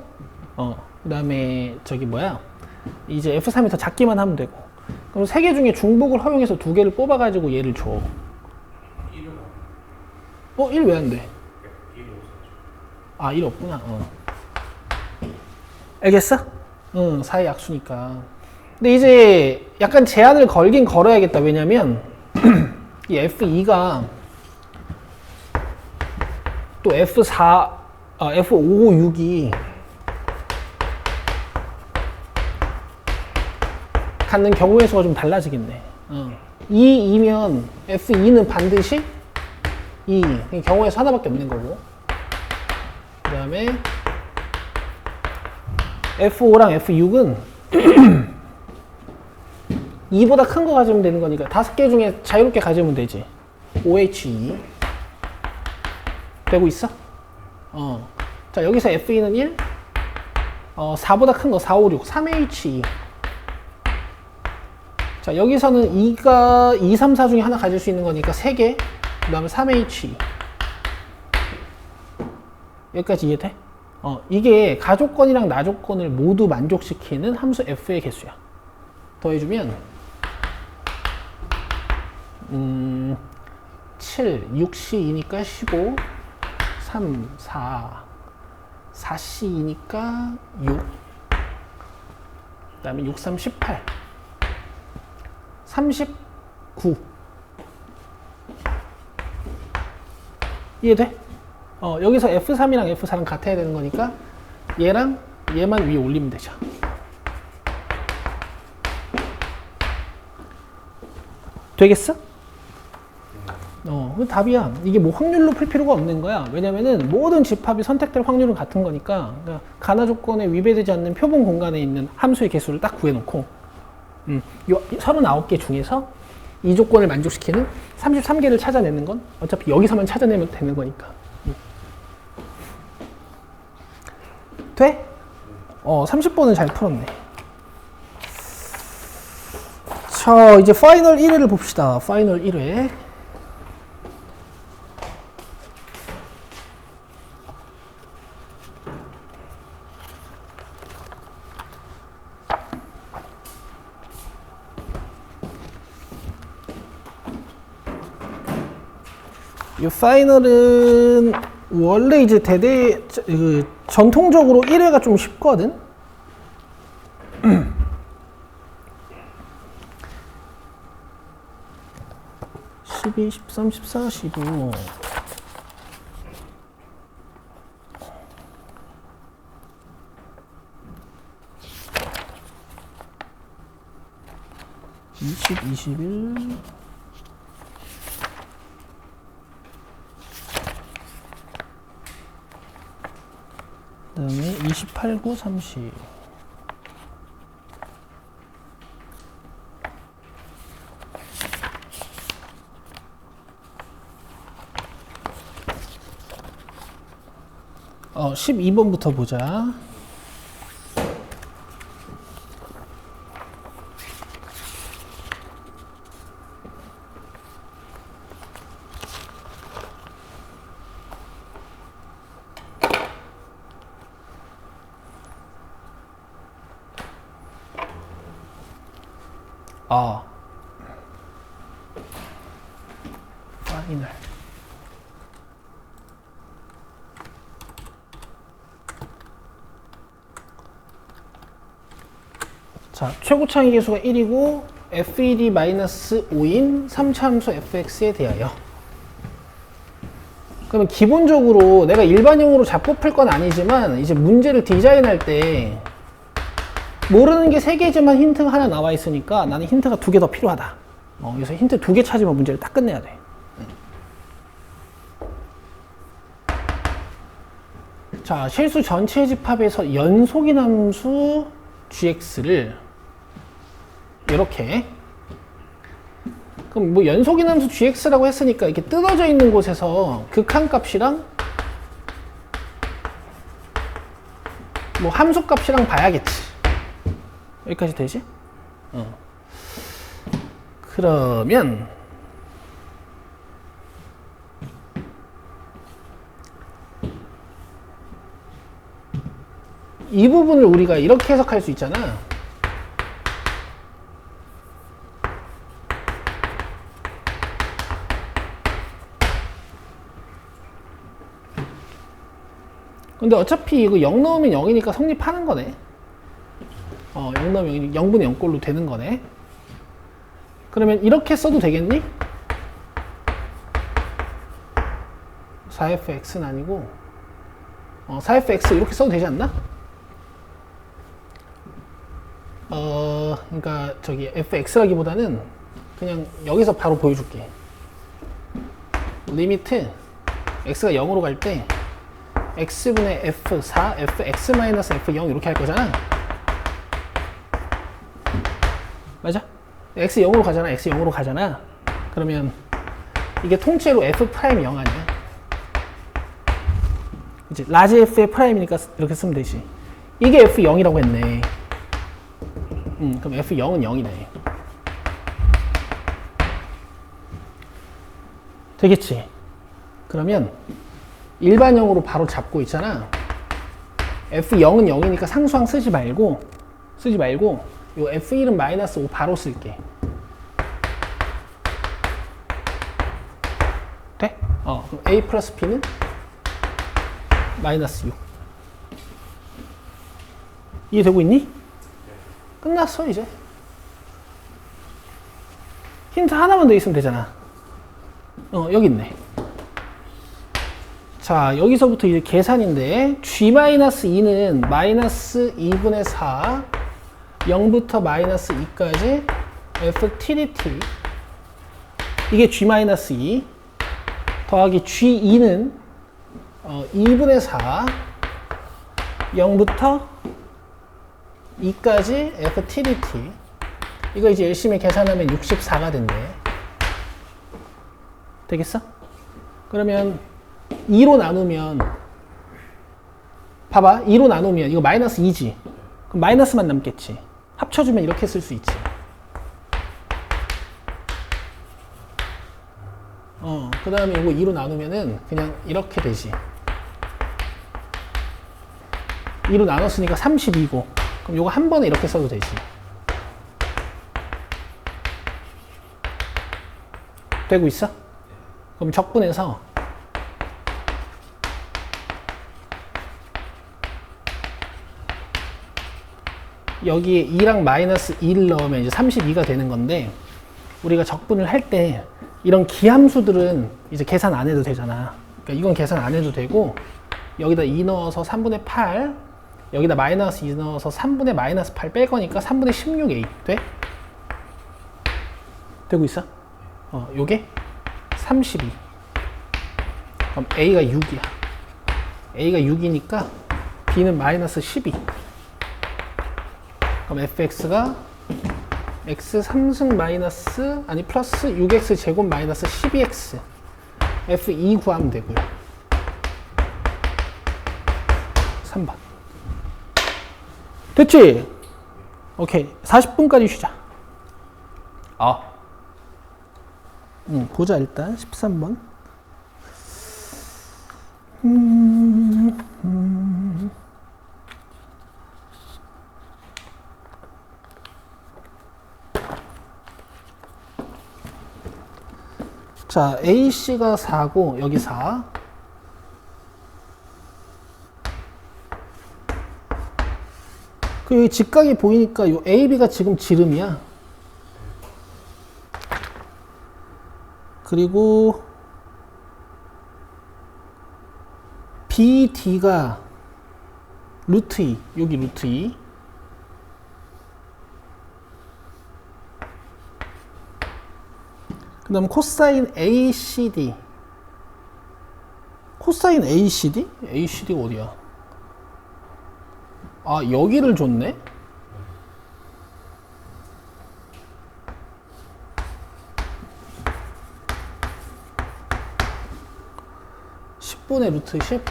그 다음에 이제 F3이 더 작기만 하면 되고. 그럼 3개 중에 중복을 허용해서 2개를 뽑아가지고 얘를 줘. 1 왜 안 돼? 1 없구나. 알겠어? 4의 약수니까. 근데 이제 약간 제한을 걸긴 걸어야겠다. 왜냐면, 이 F2가 또 F4, F5, 6이 갖는 경우의 수가 좀 달라지겠네. 2이면 F2는 반드시 2. 경우의 수 하나밖에 없는 거고. 그 다음에 F5랑 F6은 2보다 큰 거 가지면 되는 거니까 5개 중에 자유롭게 가지면 되지. OH2 되고 있어? 자, 여기서 F2는 1, 4보다 큰 거 4, 5, 6, 3H2. 자, 여기서는 2가 2, 3, 4 중에 하나 가질 수 있는 거니까 3개, 그 다음에 3H2. 여기까지 이해돼? 이게 가조건이랑 나조건을 모두 만족시키는 함수 F의 개수야. 더해주면 7, 6C2니까 15, 3, 4, 4C2니까 6, 그 다음에 6, 3, 18, 39. 이해돼? 여기서 F3이랑 F4랑 같아야 되는 거니까 얘랑 얘만 위에 올리면 되죠. 되겠어? 그 답이야. 이게 뭐 확률로 풀 필요가 없는 거야. 왜냐면은 모든 집합이 선택될 확률은 같은 거니까. 그러니까 가나 조건에 위배되지 않는 표본 공간에 있는 함수의 개수를 딱 구해놓고, 요 39개 중에서 이 조건을 만족시키는 33개를 찾아내는 건 어차피 여기서만 찾아내면 되는 거니까. 돼? 30번은 잘 풀었네. 자, 이제 파이널 1회를 봅시다. 파이널 1회. 이 파이널은 원래 이제 전통적으로 1회가 좀 쉽거든? 12, 13, 14, 15. 20, 21. 그 다음에 28, 9, 30. 어, 12번부터 보자. 파이널. 자, 최고 창의 계수가 1이고 FED-5인 3차 함수 fx에 대하여. 그러면 기본적으로 내가 일반형으로 잡고 풀 건 아니지만 이제 문제를 디자인할 때 모르는 게 3개지만 힌트가 하나 나와 있으니까 나는 힌트가 2개 더 필요하다. 그래서 힌트 2개 찾으면 문제를 딱 끝내야 돼. 자, 실수 전체 집합에서 연속인 함수 gx를 이렇게, 그럼 뭐 연속인 함수 gx라고 했으니까 이렇게 뜯어져 있는 곳에서 극한값이랑 뭐 함수값이랑 봐야겠지. 여기까지 되지? 그러면 이 부분을 우리가 이렇게 해석할 수 있잖아. 근데 어차피 이거 0 넣으면 0이니까 성립하는 거네. 0 넣으면 0분의 0꼴로 되는 거네. 그러면 이렇게 써도 되겠니? 4fx는 아니고 4fx 이렇게 써도 되지 않나? 그러니까 저기 fx라기보다는 그냥 여기서 바로 보여줄게. 리미트 x가 0으로 갈 때 x분의 f4 fx-f0 이렇게 할 거잖아. 맞아? x 0으로 가잖아. x 0으로 가잖아. 그러면 이게 통째로 f 프라임 0 아니야? 이제 라지 f의 프라임이니까 이렇게 쓰면 되지. 이게 f0이라고 했네. 그럼 f0은 0이네. 되겠지? 그러면 일반형으로 바로 잡고 있잖아. f0은 0이니까 상수항 쓰지 말고 요 f1은 마이너스 5 바로 쓸게. 돼? 그럼 a 플러스 b는 마이너스 6. 이해되고 있니? 끝났어 이제. 힌트 하나만 더 있으면 되잖아. 여기 있네. 자, 여기서부터 이제 계산인데 g-2는 마이너스 2분의 4 0부터 마이너스 2까지 f-tdt 이게 g-2 더하기 g2는 2분의 4 0부터 2까지 f-tdt 이거 이제 열심히 계산하면 64가 된대. 되겠어? 그러면 2로 나누면 봐봐. 2로 나누면 이거 마이너스 2지. 그럼 마이너스만 남겠지. 합쳐주면 이렇게 쓸 수 있지. 그 다음에 이거 2로 나누면은 그냥 이렇게 되지. 2로 나눴으니까 32고 그럼 이거 한 번에 이렇게 써도 되지. 되고 있어? 그럼 적분해서 여기에 2랑 마이너스 2를 넣으면 이제 32가 되는 건데 우리가 적분을 할 때 이런 기함수들은 이제 계산 안 해도 되잖아. 그러니까 이건 계산 안 해도 되고 여기다 2 넣어서 3분의 8 여기다 마이너스 2 넣어서 3분의 마이너스 8 뺄 거니까 3분의 16a 돼? 되고 있어? 요게 32. 그럼 A가 6이야. A가 6이니까 B는 마이너스 12. 그럼 fx가 x 3승 마이너스 아니 플러스 6x 제곱 마이너스 12x f2 구하면 되고요. 3번 됐지? 오케이 40분까지 쉬자. 보자 일단 13번 자, AC가 4고 여기 4. 그 여기 직각이 보이니까 요 AB가 지금 지름이야. 그리고 BD가 루트 2, 여기 루트 2. 그 다음 코사인 ACD. 코사인 ACD? ACD가 어디야? 아, 여기를 줬네? (10분의 루트 10)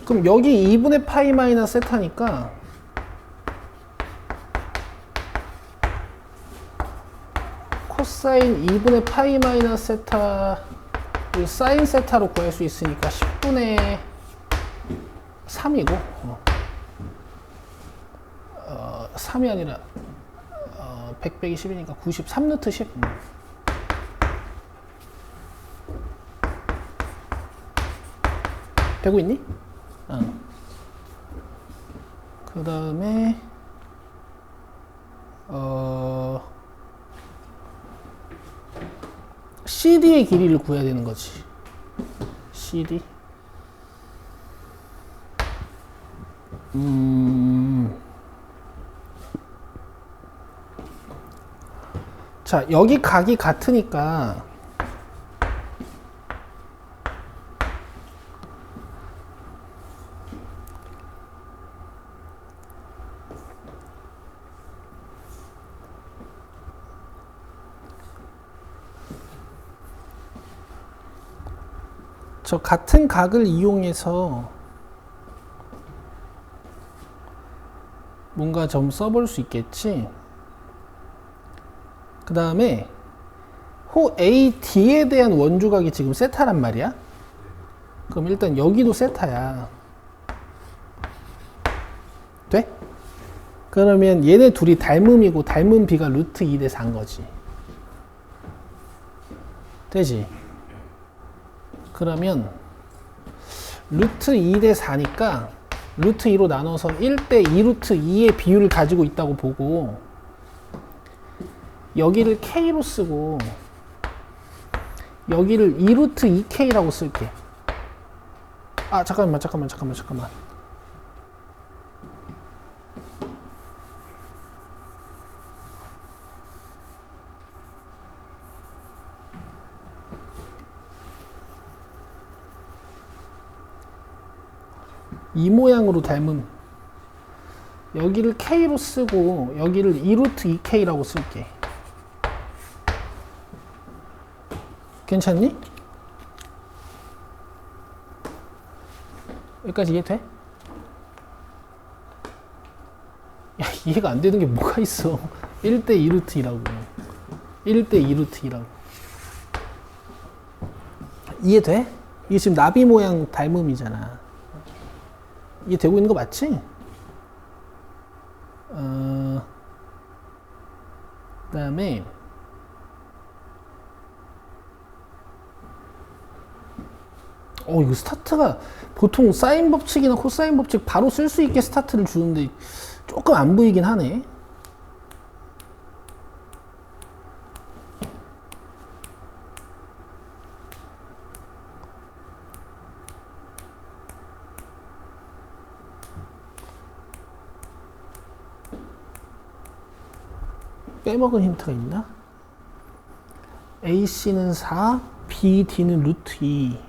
그럼 여기 2분의 파이 마이너스 세타니까 코사인 2분의 파이 마이너스 세타를 사인 세타로 구할 수 있으니까 10분의 3이고 3이 아니라 100 빼기 10이니까 93 루트 10. 되고 있니? 그 다음에 CD의 길이를 구해야 되는 거지. CD 자, 여기 각이 같으니까 저 같은 각을 이용해서 뭔가 좀 써볼 수 있겠지. 그 다음에 호 AD에 대한 원주각이 지금 세타란 말이야. 그럼 일단 여기도 세타야. 돼? 그러면 얘네 둘이 닮음이고 닮은 B가 루트 2 대 4인 거지. 되지? 그러면 루트 2 대 4니까 루트 2로 나눠서 1대 2 루트 2의 비율을 가지고 있다고 보고 여기를 K로 쓰고 여기를 2 루트 2K라고 쓸게. 아, 잠깐만. 이 모양으로 닮은 여기를 K로 쓰고 여기를 2 루트 2K라고 쓸게. 괜찮니? 여기까지 이해 돼? 야, 이해가 안 되는 게 뭐가 있어. 1대 2 루트 2라고. 1대 2 루트 2라고. 이해돼? 이게 지금 나비 모양 닮음이잖아. 이해 되고 있는 거 맞지? 그 다음에 이거 스타트가 보통 사인 법칙이나 코사인 법칙 바로 쓸 수 있게 스타트를 주는데 조금 안 보이긴 하네. 빼먹은 힌트가 있나? AC는 4, BD는 루트 2.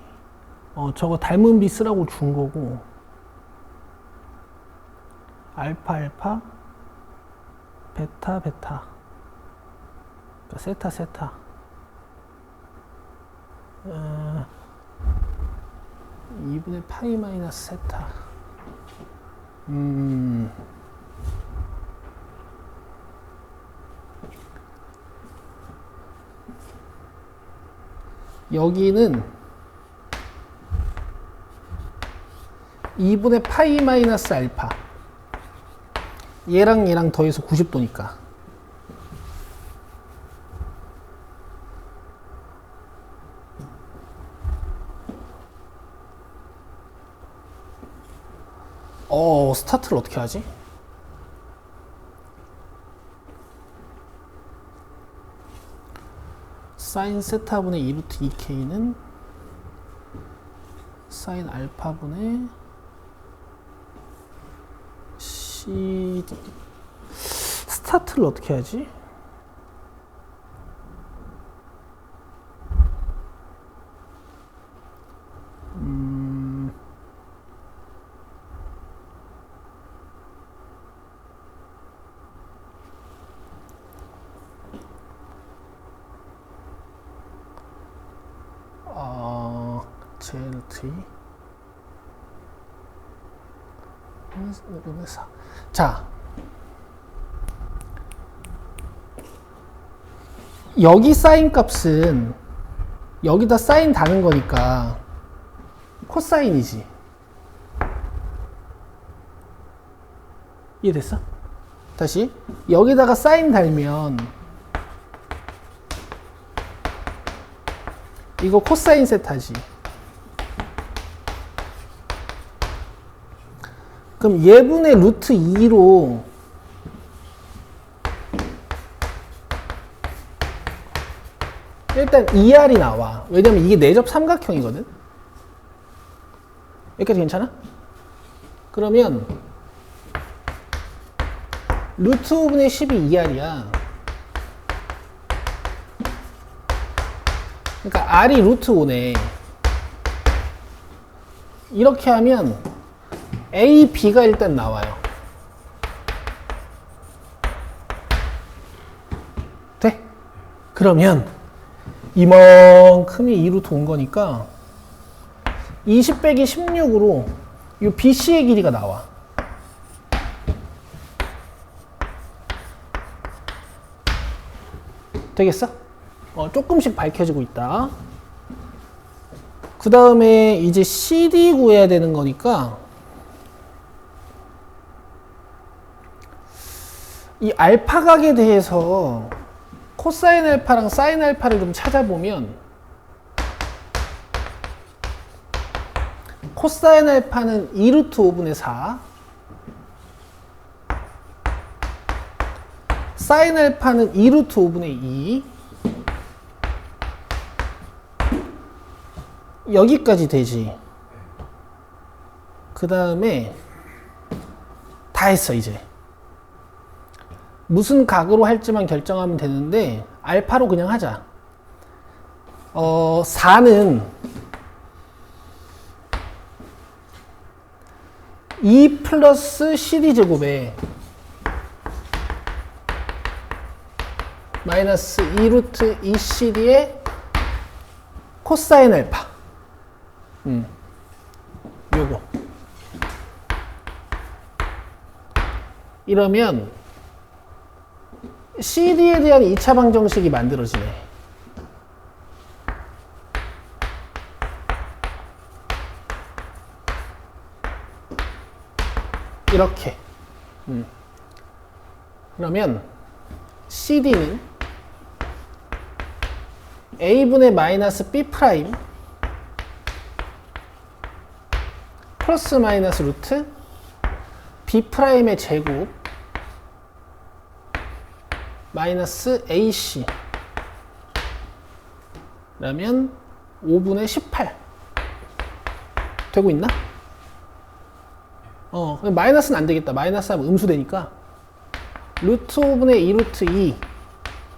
저거 닮은 B 쓰라고 준 거고. 알파, 알파, 베타, 베타. 그러니까 세타, 세타. 2분의 파이 마이너스 세타. 여기는 2분의 파이 마이너스 알파. 얘랑 얘랑 더해서 90도니까. 스타트를 어떻게 하지? 사인 세타분의 2루트 2k는 사인 알파분의 CD. 스타트를 어떻게 하지? JLT 자, 여기 사인 값은 여기다 사인 다는 거니까 코사인이지. 이해됐어? 다시 여기다가 사인 달면 이거 코사인 세타지. 그럼 얘분의 루트 2로 일단 2R이 나와. 왜냐면 이게 내접 삼각형이거든. 여기까지 괜찮아? 그러면 루트 5분의 10이 2R이야. 그러니까 R이 루트 5네. 이렇게 하면 A, B가 일단 나와요. 돼? 그러면 이만큼이 2루트 온 거니까 20 빼기 16으로 이 BC의 길이가 나와. 되겠어? 조금씩 밝혀지고 있다. 그 다음에 이제 CD 구해야 되는 거니까 이 알파 각에 대해서 코사인 알파랑 사인 알파를 좀 찾아보면 코사인 알파는 2루트 5분의 4, 사인 알파는 2루트 5분의 2, 여기까지 되지. 그 다음에 다 했어. 이제 무슨 각으로 할지만 결정하면 되는데 알파로 그냥 하자. 4는 2 플러스 CD 제곱에 마이너스 2루트 2CD의 코사인 알파. 요거. 이러면 CD에 대한 2차 방정식이 만들어지네. 이렇게. 그러면 CD는 A분의 마이너스 B 프라임 플러스 마이너스 루트 B 프라임의 제곱 마이너스 AC 라면 5분의 18 되고 있나? 마이너스는 안 되겠다. 마이너스 하면 음수 되니까 루트 5분의 2 루트 2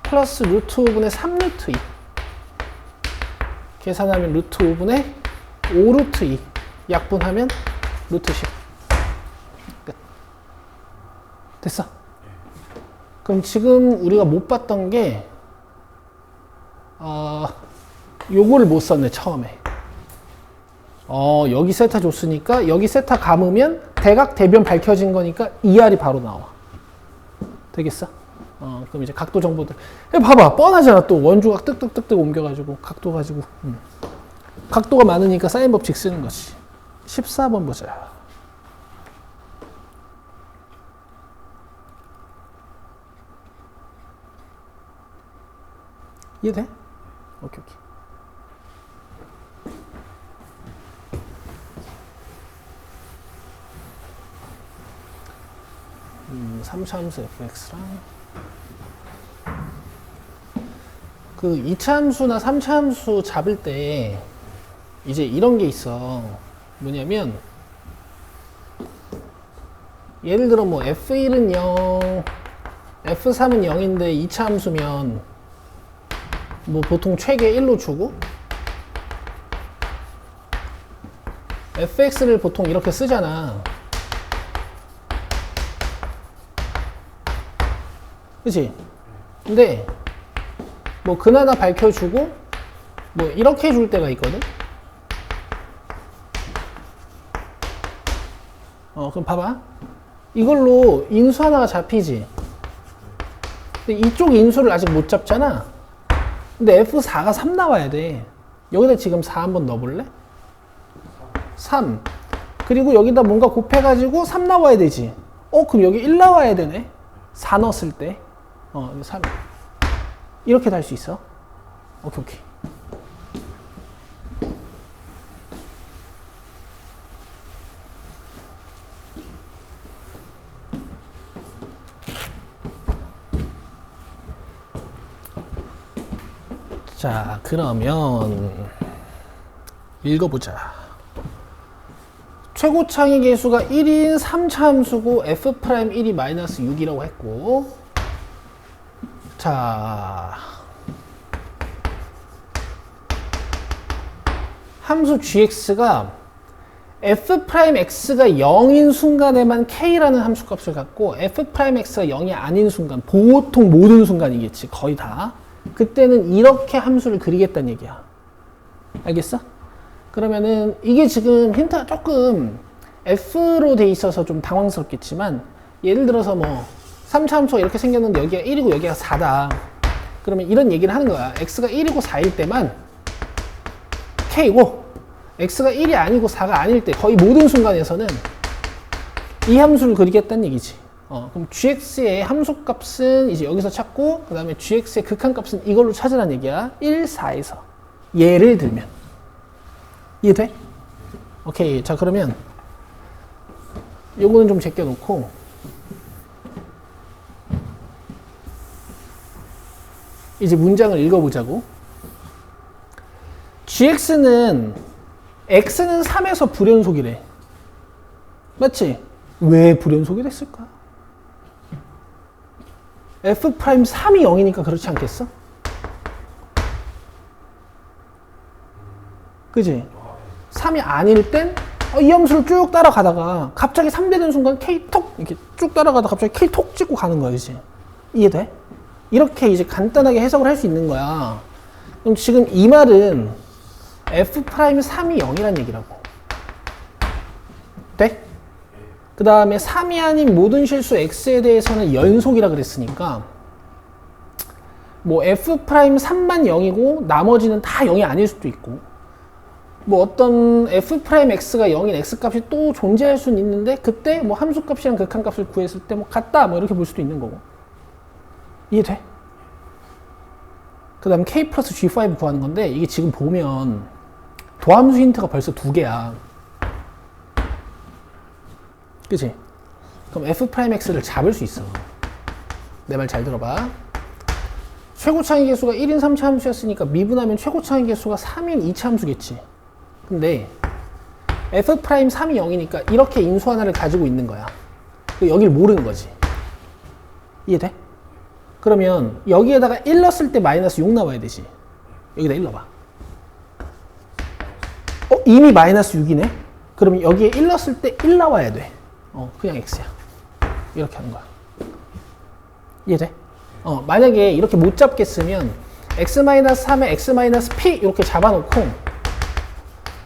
플러스 루트 5분의 3 루트 2 계산하면 루트 5분의 5 루트 2 약분하면 루트 10 끝. 됐어. 그럼 지금 우리가 못 봤던 게 요거를 못 썼네 처음에. 여기 세타 줬으니까 여기 세타 감으면 대각 대변 밝혀진 거니까 ER이 바로 나와. 되겠어? 그럼 이제 각도 정보들 봐봐 뻔하잖아. 또 원주각 뜩뜩뜩뜩 옮겨가지고 각도 가지고 각도가 많으니까 사인 법칙 쓰는 거지. 14번 보자. 이해돼? 오케이. 3차 함수 fx랑 그 2차 함수나 3차 함수 잡을 때 이제 이런 게 있어. 뭐냐면 예를 들어 뭐 f1은 0, f3은 0인데 2차 함수면 뭐 보통 최대 1로 주고 fx를 보통 이렇게 쓰잖아. 그치? 근데 뭐 그나마 밝혀주고 뭐 이렇게 줄 때가 있거든. 그럼 봐봐. 이걸로 인수 하나가 잡히지. 근데 이쪽 인수를 아직 못 잡잖아. 근데 F4가 3 나와야 돼. 여기다 지금 4 한번 넣어볼래? 3. 그리고 여기다 뭔가 곱해가지고 3 나와야 되지. 그럼 여기 1 나와야 되네. 4 넣었을 때. 3. 이렇게 달 수 있어. 오케이. 자, 그러면 읽어보자. 최고 창의 계수가 1인 3차 함수고 f'1이 마이너스 6이라고 했고, 자, 함수 gx가 f'x가 0인 순간에만 k라는 함수값을 갖고 f'x가 0이 아닌 순간, 보통 모든 순간이겠지, 거의 다. 그때는 이렇게 함수를 그리겠다는 얘기야. 알겠어? 그러면은 이게 지금 힌트가 조금 F로 돼 있어서 좀 당황스럽겠지만, 예를 들어서 뭐 3차 함수가 이렇게 생겼는데 여기가 1이고 여기가 4다. 그러면 이런 얘기를 하는 거야. X가 1이고 4일 때만 K고, X가 1이 아니고 4가 아닐 때 거의 모든 순간에서는 이 함수를 그리겠다는 얘기지. 그럼 gx의 함수값은 이제 여기서 찾고, 그 다음에 gx의 극한값은 이걸로 찾으라는 얘기야. 1, 4에서. 예를 들면. 이해돼? 오케이. 자, 그러면 요거는 좀 제껴놓고, 이제 문장을 읽어보자고. gx는 x는 3에서 불연속이래. 맞지? 왜 불연속이 됐을까? f'3이 0이니까 그렇지 않겠어? 그지? 3이 아닐 땐 이 함수를 쭉 따라가다가 갑자기 3 되는 순간 K 톡 이렇게 쭉 따라가다가 갑자기 K 톡 찍고 가는 거야, 그지? 이해돼? 이렇게 이제 간단하게 해석을 할 수 있는 거야. 그럼 지금 이 말은 f'3이 0이란 얘기라고. 돼? 그 다음에 3이 아닌 모든 실수 x에 대해서는 연속이라 그랬으니까 뭐 f'3만 0이고 나머지는 다 0이 아닐 수도 있고, 뭐 어떤 f'x가 0인 x값이 또 존재할 수는 있는데 그때 뭐 함수값이랑 극한값을 구했을 때 뭐 같다 뭐 이렇게 볼 수도 있는 거고. 이해돼? 그 다음 k 플러스 g5 구하는 건데, 이게 지금 보면 도함수 힌트가 벌써 2개야. 그치? 그럼 f'x를 잡을 수 있어. 내 말 잘 들어봐. 최고차의 계수가 1인 3차 함수였으니까 미분하면 최고차의 계수가 3인 2차 함수겠지. 근데 f'3이 0이니까 이렇게 인수 하나를 가지고 있는 거야. 여길 모르는 거지. 이해돼? 그러면 여기에다가 1 넣었을 때 마이너스 6 나와야 되지. 여기다 1 넣어봐. 이미 마이너스 6이네? 그러면 여기에 1 넣었을 때 1 나와야 돼. 그냥 x야. 이렇게 하는 거야. 이해돼? 만약에 이렇게 못 잡겠으면 x-3에 x-p 이렇게 잡아놓고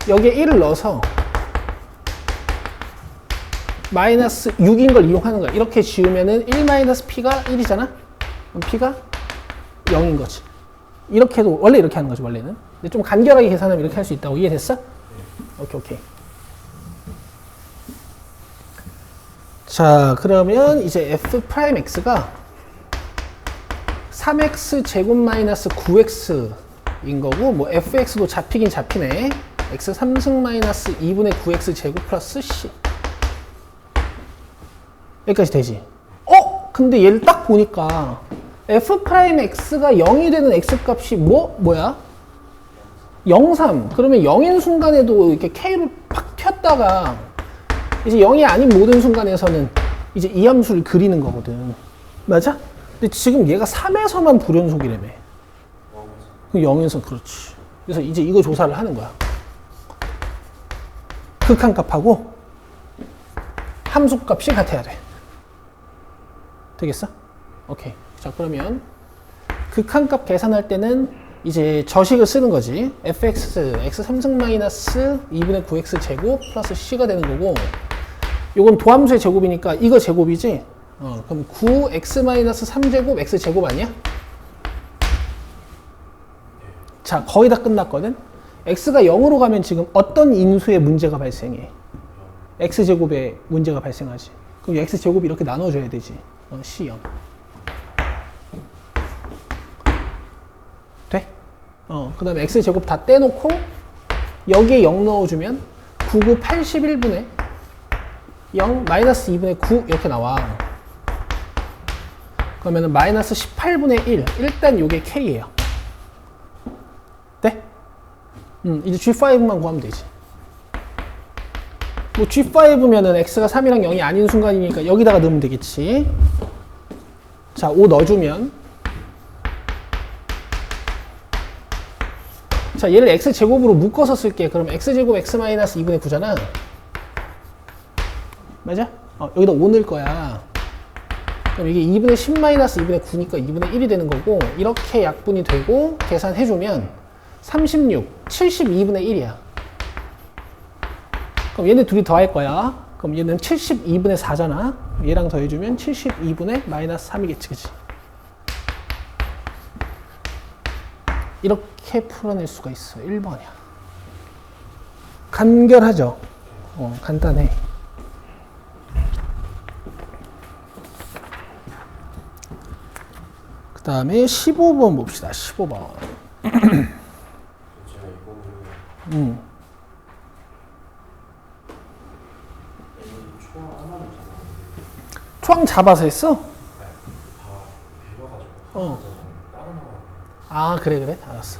여기에 1을 넣어서 마이너스 6인 걸 이용하는 거야. 이렇게 지우면은 1-p가 1이잖아? 그럼 p가 0인 거지. 이렇게도, 원래 이렇게 하는 거지, 원래는. 근데 좀 간결하게 계산하면 이렇게 할 수 있다고. 이해됐어? 오케이. 자, 그러면 이제 f'x가 3x 제곱 마이너스 9x인 거고, 뭐 fx도 잡히긴 잡히네. x 3승 마이너스 2분의 9x 제곱 플러스 c. 여기까지 되지. 근데 얘를 딱 보니까 f'x가 0이 되는 x값이 뭐야? 0,3. 그러면 0인 순간에도 이렇게 k로 팍 튀었다가 이제 0이 아닌 모든 순간에서는 이제 이 함수를 그리는 거거든. 맞아? 근데 지금 얘가 3에서만 불연속이라며. 0에서 그렇지. 그래서 이제 이거 조사를 하는 거야. 극한값하고 함수값이 같아야 돼. 되겠어? 오케이. 자, 그러면 극한값 계산할 때는 이제 저식을 쓰는 거지. fx, x 3승 마이너스 2분의 9x 제곱 플러스 c가 되는 거고, 요건 도함수의 제곱이니까 이거 제곱이지? 그럼 9x 마이너스 3제곱 x 제곱 아니야? 자, 거의 다 끝났거든? x가 0으로 가면 지금 어떤 인수의 문제가 발생해? x제곱에 문제가 발생하지. 그럼 x제곱이 이렇게 나눠줘야 되지. c0. 돼? 그 다음에 x제곱 다 떼놓고 여기에 0 넣어주면 9, 9, 81분의 0, 마이너스 2분의 9 이렇게 나와. 그러면은 마이너스 18분의 1. 일단 요게 k예요. 돼? 이제 G5만 구하면 되지. 뭐 G5면은 x가 3이랑 0이 아닌 순간이니까 여기다가 넣으면 되겠지. 자, 5 넣어주면, 자, 얘를 x제곱으로 묶어서 쓸게. 그럼 x제곱 x-2분의 9잖아. 맞아? 여기다 5 넣을 거야. 그럼 이게 2분의 10-2분의 9니까 2분의 1이 되는 거고, 이렇게 약분이 되고 계산해주면 36, 72분의 1이야. 그럼 얘네 둘이 더할 거야. 그럼 얘는 72분의 4잖아. 얘랑 더해주면 72분의 마이너스 3이겠지, 그치? 이렇게 풀어낼 수가 있어. 1번이야. 간결하죠? 간단해. 그 다음에 15번 봅시다. 15번. 초항 잡아서 했어? 아, 그래. 알았어.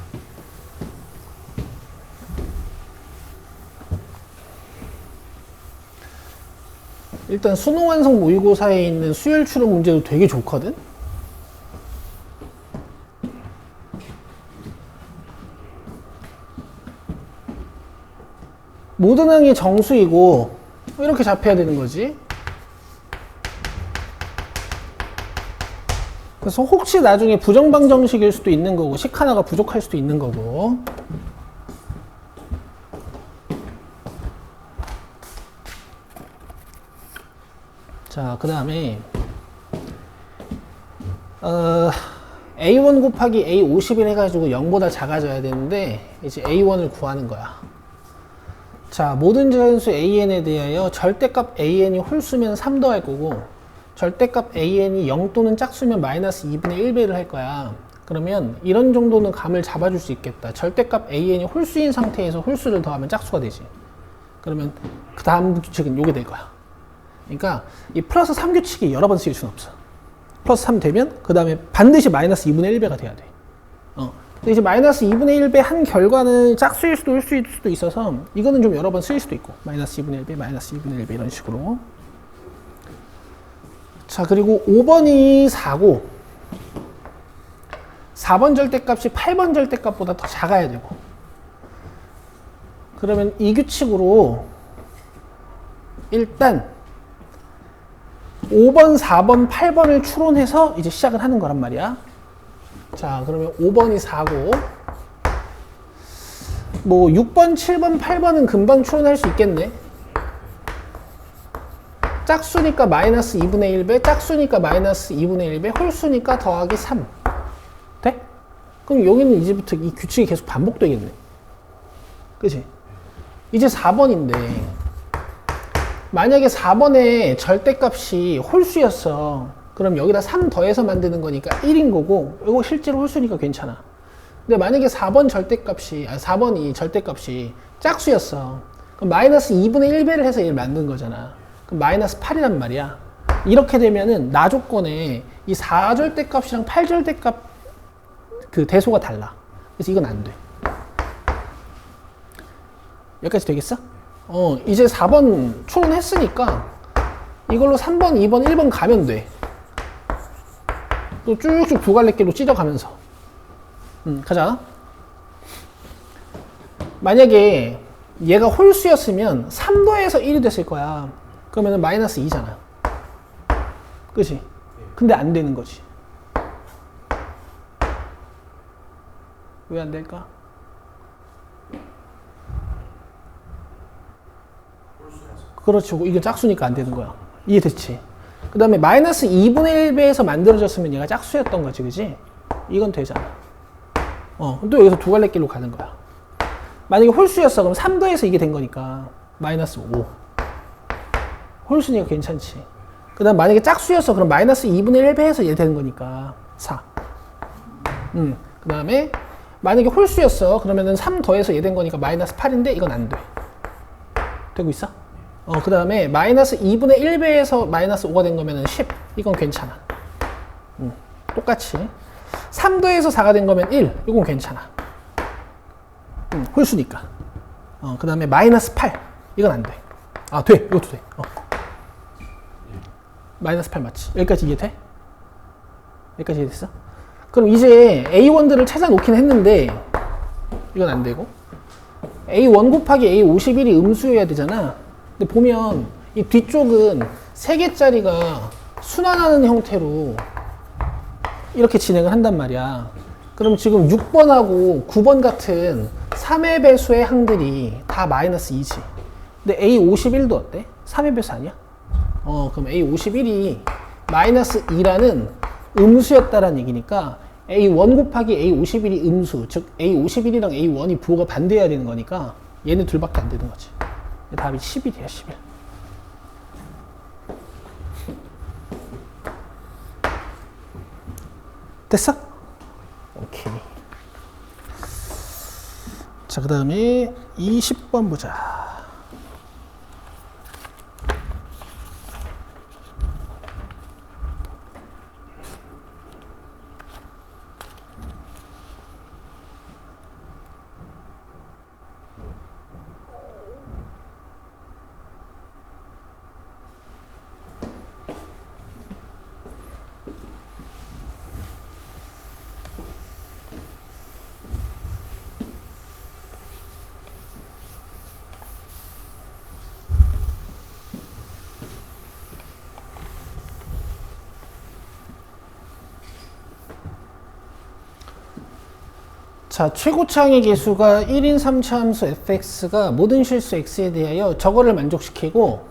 일단 수능 완성 모의고사에 있는 수열 추론 문제도 되게 좋거든? 모든 항이 정수이고 이렇게 잡혀야 되는 거지. 그래서 혹시 나중에 부정방정식일 수도 있는 거고 식 하나가 부족할 수도 있는 거고. 자, 그 다음에 A1 곱하기 A50을 해가지고 0보다 작아져야 되는데 이제 A1을 구하는 거야. 자, 모든 자연수 AN에 대하여 절대값 AN이 홀수면 3 더할 거고 절대값 AN이 0 또는 짝수면 마이너스 2분의 1배를 할 거야. 그러면 이런 정도는 감을 잡아줄 수 있겠다. 절대값 AN이 홀수인 상태에서 홀수를 더하면 짝수가 되지. 그러면 그 다음 규칙은 요게 될 거야. 그러니까 이 플러스 3 규칙이 여러 번 쓰일 수는 없어. 플러스 3 되면 그 다음에 반드시 마이너스 2분의 1배가 돼야 돼. 근데 이제 마이너스 2분의 1배 한 결과는 짝수일 수도 홀수일 수도 있어서 이거는 좀 여러 번 쓰일 수도 있고 마이너스 2분의 1배, 마이너스 2분의 1배 이런 식으로. 자, 그리고 5번이 4고 4번 절대값이 8번 절대값보다 더 작아야 되고, 그러면 이 규칙으로 일단 5번, 4번, 8번을 추론해서 이제 시작을 하는 거란 말이야. 자, 그러면 5번이 4고, 뭐 6번, 7번, 8번은 금방 추론할 수 있겠네. 짝수니까 마이너스 2분의 1배, 짝수니까 마이너스 2분의 1배, 홀수니까 더하기 3. 돼? 그럼 여기는 이제부터 이 규칙이 계속 반복되겠네. 그치? 이제 4번인데, 만약에 4번의 절대값이 홀수였어. 그럼 여기다 3 더해서 만드는 거니까 1인 거고, 이거 실제로 홀수니까 괜찮아. 근데 만약에 4번 절대값이, 4번이 절대값이 짝수였어. 그럼 마이너스 2분의 1배를 해서 얘를 만든 거잖아. 그럼 마이너스 8이란 말이야. 이렇게 되면은 나 조건에 이 4절대값이랑 8절대값 그 대소가 달라. 그래서 이건 안 돼. 여기까지 되겠어? 이제 4번 추론했으니까 이걸로 3번, 2번, 1번 가면 돼. 또 쭉쭉 두 갈래길로 찢어가면서. 가자. 만약에 얘가 홀수였으면 3도에서 1이 됐을 거야. 그러면 마이너스 2잖아. 그치? 근데 안 되는 거지. 왜 안 될까? 그렇죠. 이게 짝수니까 안 되는 거야. 이해됐지? 그 다음에 마이너스 2분의 1배에서 만들어졌으면 얘가 짝수였던 거지. 그지? 이건 되잖아. 또 여기서 두 갈래 길로 가는 거야. 만약에 홀수였어. 그럼 3도에서 이게 된 거니까 마이너스 5. 홀수니까 괜찮지. 그 다음 만약에 짝수였어. 그럼 마이너스 2분의 1배에서 얘 되는 거니까 4. 그 다음에 만약에 홀수였어. 그러면은 3 더해서 얘 된 거니까 마이너스 8인데 이건 안 돼. 되고 있어? 그 다음에 마이너스 2분의 1배에서 마이너스 5가 된 거면은 10. 이건 괜찮아. 똑같이. 3도에서 4가 된 거면 1. 이건 괜찮아. 홀수니까. 그 다음에 마이너스 8. 이건 안 돼. 아, 돼. 이것도 돼. 마이너스 8 맞지? 여기까지 이해돼? 여기까지 이해됐어? 그럼 이제 A1들을 찾아놓긴 했는데 이건 안 되고 A1 곱하기 A51이 음수여야 되잖아. 근데 보면 이 뒤쪽은 3개짜리가 순환하는 형태로 이렇게 진행을 한단 말이야. 그럼 지금 6번하고 9번 같은 3의 배수의 항들이 다 마이너스 2지. 근데 A51도 어때? 3의 배수 아니야? 그럼 A51이 마이너스 2라는 음수였다라는 얘기니까 A1 곱하기 A51이 음수, 즉 A51이랑 A1이 부호가 반대해야 되는 거니까 얘네 둘밖에 안 되는 거지. 답이 11이야, 11. 됐어? 오케이. 자, 그 다음에 20번 보자. 자, 최고차항의 계수가 1인 3차 함수 fx가 모든 실수 x에 대하여 저거를 만족시키고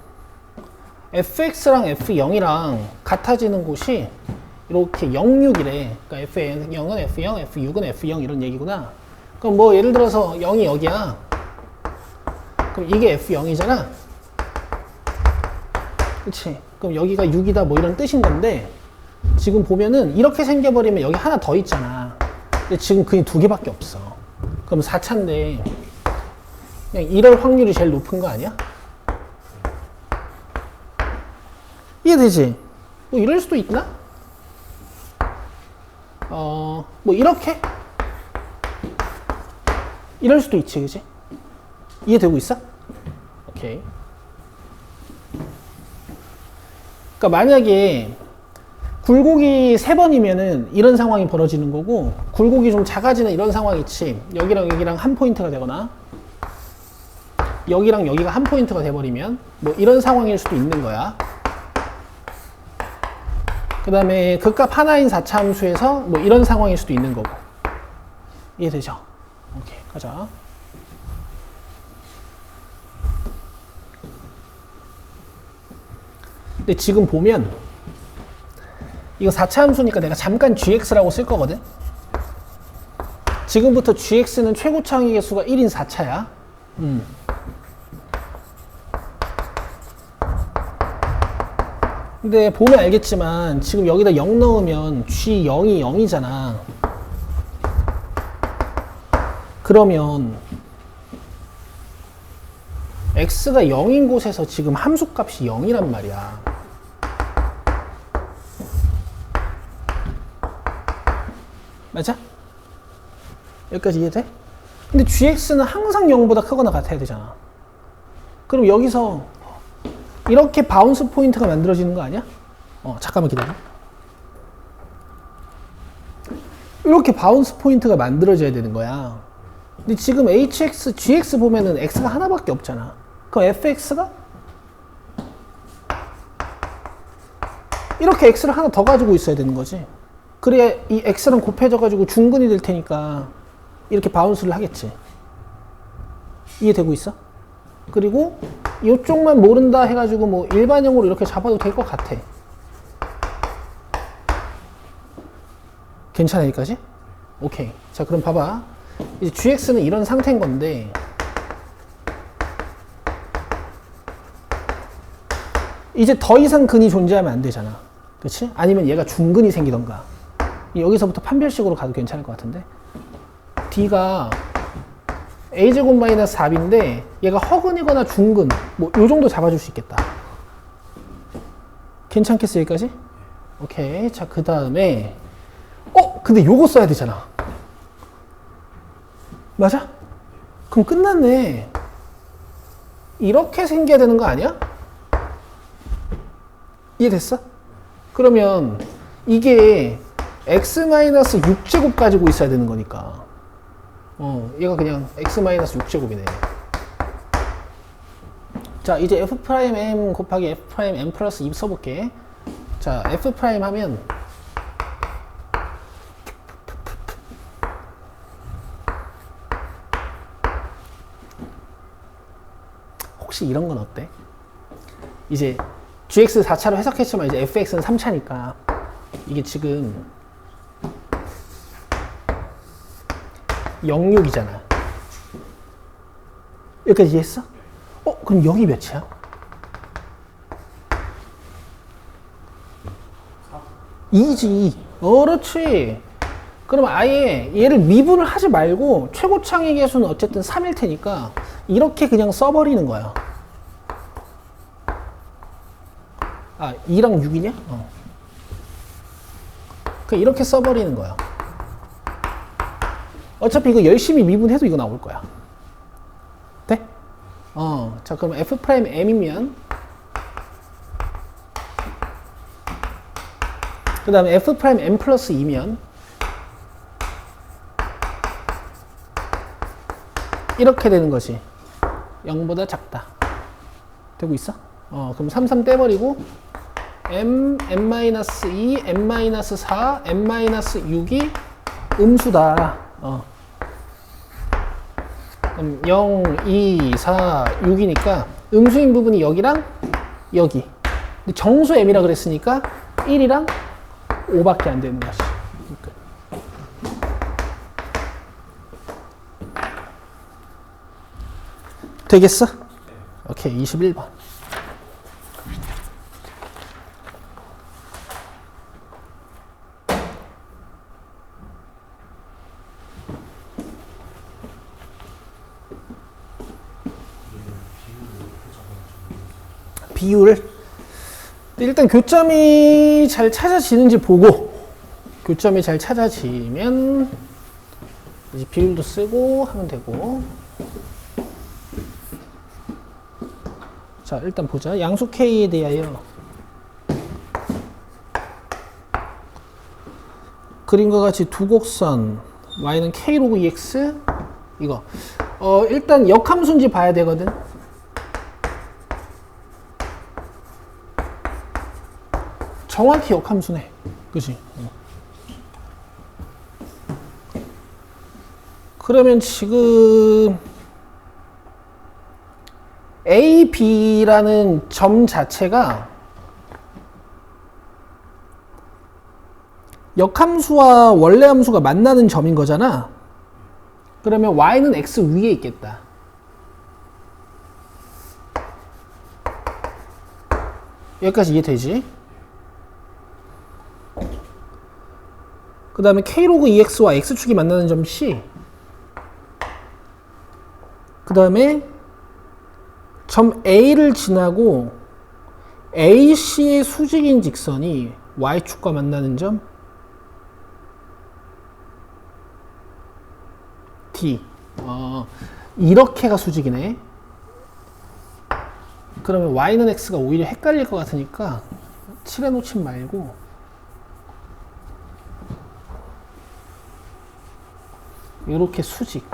fx랑 f0이랑 같아지는 곳이 이렇게 0,6이래. 그러니까 f0은 f0, f6은 f0 이런 얘기구나. 그럼 뭐 예를 들어서 0이 여기야. 그럼 이게 f0이잖아. 그치? 그럼 여기가 6이다 뭐 이런 뜻인 건데 지금 보면은 이렇게 생겨버리면 여기 하나 더 있잖아. 근데 지금 그게 2개밖에 없어. 그럼 4차인데 그냥 이럴 확률이 제일 높은 거 아니야? 이해되지? 뭐 이럴 수도 있나? 뭐 이렇게? 이럴 수도 있지, 그지? 이해되고 있어? 오케이. 그러니까 만약에 굴곡이 3번이면은 이런 상황이 벌어지는 거고, 굴곡이 좀 작아지는 이런 상황이 있지. 여기랑 여기랑 한 포인트가 되거나 여기랑 여기가 한 포인트가 돼버리면 뭐 이런 상황일 수도 있는 거야. 그 다음에 극값 하나인 4차 함수에서 뭐 이런 상황일 수도 있는 거고. 이해되죠? 오케이, 가자. 근데 지금 보면 이거 4차 함수니까 내가 잠깐 gx라고 쓸 거거든. 지금부터 gx는 최고차항의 개수가 1인 4차야. 근데 보면 알겠지만 지금 여기다 0 넣으면 g0이 0이잖아. 그러면 x가 0인 곳에서 지금 함수값이 0이란 말이야. 맞아? 여기까지 이해돼? 근데 gx는 항상 0보다 크거나 같아야 되잖아. 그럼 여기서 이렇게 바운스 포인트가 만들어지는 거 아니야? 잠깐만 기다려. 이렇게 바운스 포인트가 만들어져야 되는 거야. 근데 지금 hx, gx 보면은 x가 하나밖에 없잖아. 그럼 fx가 이렇게 x를 하나 더 가지고 있어야 되는 거지. 그래야 이 x랑 곱해져가지고 중근이 될 테니까 이렇게 바운스를 하겠지. 이해되고 있어? 그리고 이쪽만 모른다 해가지고 뭐 일반형으로 이렇게 잡아도 될 것 같아. 괜찮아 여기까지? 오케이. 자 그럼 봐봐. 이제 gx는 이런 상태인 건데 이제 더 이상 근이 존재하면 안 되잖아. 그렇지? 아니면 얘가 중근이 생기던가. 여기서부터 판별식으로 가도 괜찮을 것 같은데 d가 a제곱 마이너스 4b인데 얘가 허근이거나 중근 뭐 요 정도 잡아줄 수 있겠다. 괜찮겠어 여기까지? 오케이. 자 그 다음에 근데 요거 써야 되잖아. 맞아? 그럼 끝났네. 이렇게 생겨야 되는 거 아니야? 이해됐어? 그러면 이게 x-6제곱 가지고 있어야 되는 거니까 얘가 그냥 x-6제곱이네. 자 이제 f'm 곱하기 f'm 플러스 2 써볼게. 자 f' 하면 혹시 이런 건 어때? 이제 gx 4차로 해석했지만 이제 fx는 3차니까 이게 지금 0,6이잖아. 여기까지 이해했어? 그럼 여기 몇이야? 2지. 그렇지. 그럼 아예 얘를 미분을 하지 말고 최고차항의 개수는 어쨌든 3일 테니까 이렇게 그냥 써버리는 거야. 2랑 6이냐? 그냥 이렇게 써버리는 거야. 어차피 이거 열심히 미분해도 이거 나올 거야. 돼? 자, 그럼 f'm이면 그 다음에 f'm 플러스 2면 이렇게 되는 거지. 0보다 작다. 되고 있어? 그럼 3, 3 떼버리고 m, m-2, m-4, m-6이 음수다. 그럼 0, 2, 4, 6이니까 음수인 부분이 여기랑 여기. 근데 정수 m이라 그랬으니까 1이랑 5밖에 안 되는 것이. 되겠어? 오케이, 21번. 비율. 일단 교점이 잘 찾아지는지 보고, 교점이 잘 찾아지면 이제 비율도 쓰고 하면 되고. 자, 일단 보자. 양수 K에 대하여 그림과 같이 두 곡선 y는 k 로그 ex 이거 일단 역함수인지 봐야 되거든. 정확히 역함수네. 그치? 그러면 지금 A, B라는 점 자체가 역함수와 원래 함수가 만나는 점인 거잖아. 그러면 y는 x 위에 있겠다. 여기까지 이해되지? 그 다음에 k로그 ex와 x축이 만나는 점 C. 그 다음에 점 A를 지나고 AC의 수직인 직선이 y축과 만나는 점 D. 이렇게가 수직이네. 그러면 y는 x가 오히려 헷갈릴 것 같으니까 칠해놓지 말고 이렇게 수직.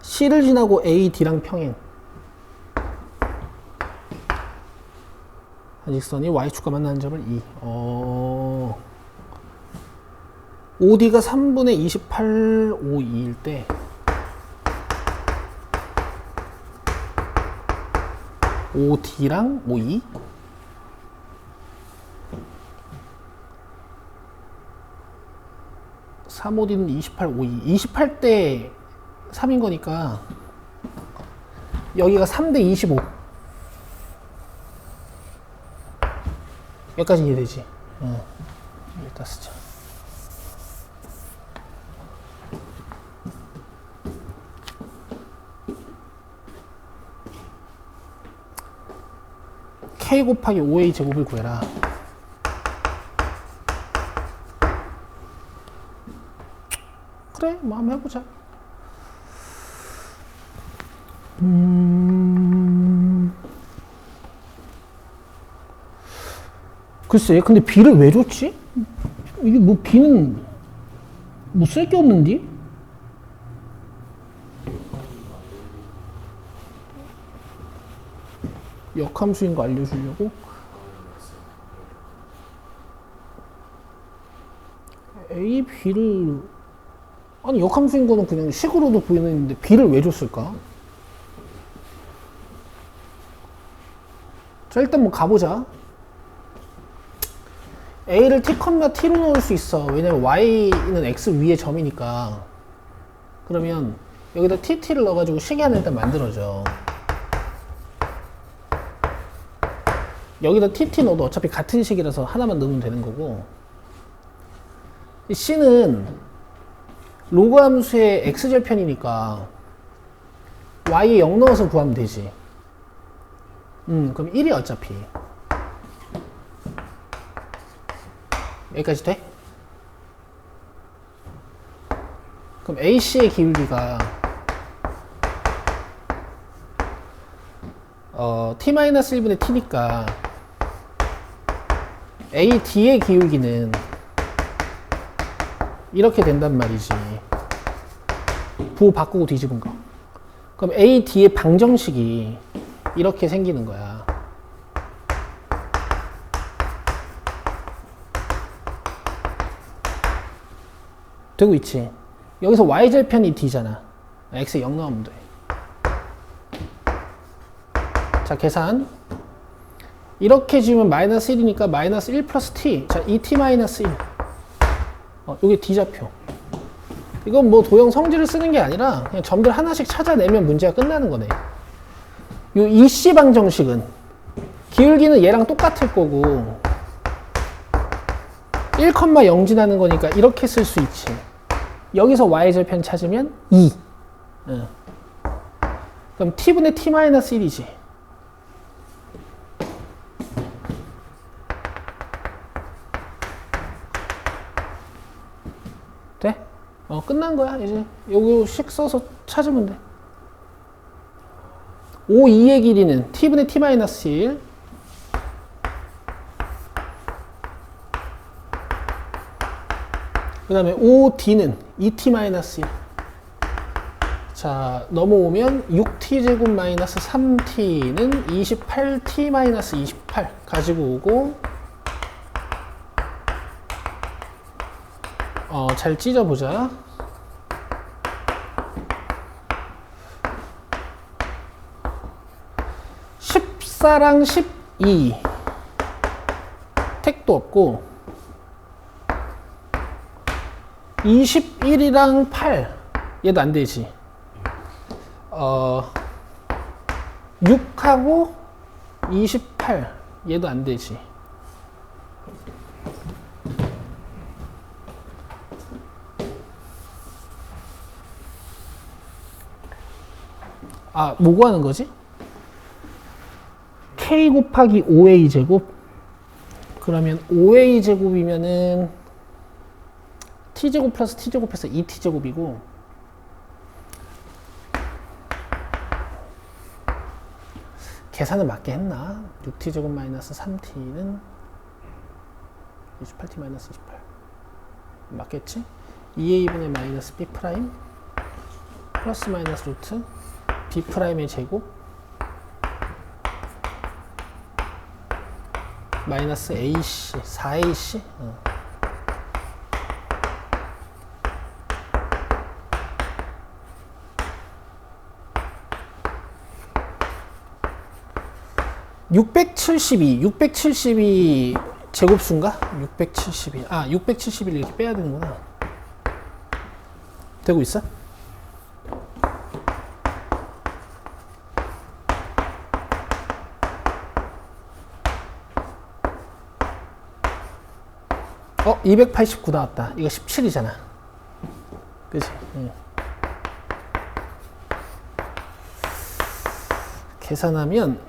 C를 지나고 A, D랑 평행. 한 직선이 y축과 만나는 점을 E. OD가 3분의 28, 52일 때 OD랑 OE 3OD는 28, 52 28대 3인 거니까 여기가 3대 25 여기까지 이해되지? 여기다 쓰자. k 곱하기 5a 제곱을 구해라. 그래, 뭐 한번 해보자. 글쎄, 근데 b를 왜 줬지? 이게 뭐 b는 뭐 쓸 게 없는디? 역함수인 거 알려주려고? A, B를 아니 역함수인 거는 그냥 식으로도 보이는데 B를 왜 줬을까? 자 일단 뭐 가보자. A를 T, T로 넣을 수 있어. 왜냐면 Y는 X 위의 점이니까. 그러면 여기다 TT를 넣어가지고 식이 하나 일단 만들어져. 여기다 TT 넣어도 어차피 같은 식이라서 하나만 넣으면 되는 거고. 이 C는 로그 함수의 X절편이니까 Y에 0 넣어서 구하면 되지. 그럼 1이 어차피. 여기까지 돼? 그럼 AC의 기울기가 T-1분의 T니까 AD의 기울기는 이렇게 된단 말이지. 부호 바꾸고 뒤집은 거. 그럼 AD의 방정식이 이렇게 생기는 거야. 되고 있지. 여기서 y절편이 d잖아. x에 0 넣으면 돼. 자, 계산. 이렇게 지으면 마이너스 1이니까 마이너스 1 플러스 t. 자, 2t 마이너스 1. 요게 d좌표. 이건 뭐 도형 성질을 쓰는 게 아니라 그냥 점들 하나씩 찾아내면 문제가 끝나는 거네. 요 EC 방정식은 기울기는 얘랑 똑같을 거고 1,0 지나는 거니까 이렇게 쓸 수 있지. 여기서 y절편 찾으면 2. 그럼 t분의 t-1이지. 돼? 끝난 거야. 이제 요거 식 써서 찾으면 돼. O2의 길이는 t분의 t-1 그 다음에 OD는 2t-1. 자, 넘어오면 6t제곱 마이너스 3t는 28t-28 가지고 오고, 잘 찢어보자. 14랑 12 택도 없고, 21이랑 8 얘도 안 되지. 6하고 28 얘도 안 되지. 아, 뭐 구하는 거지? K 곱하기 5A 제곱. 그러면 5A 제곱이면은 T제곱 플러스 T제곱해서 2T제곱이고, 계산을 맞게 했나? 6t제곱 마이너스 3t는 28t 마이너스 28 맞겠지? 2a분의 마이너스 b 프라임 플러스 마이너스 루트 b 프라임의 제곱 마이너스 ac 4ac 672 제곱수인가? 672. 아, 671 이렇게 빼야 되는구나. 되고 있어? 어, 289 나왔다. 이거 17이잖아. 그치? 응. 계산하면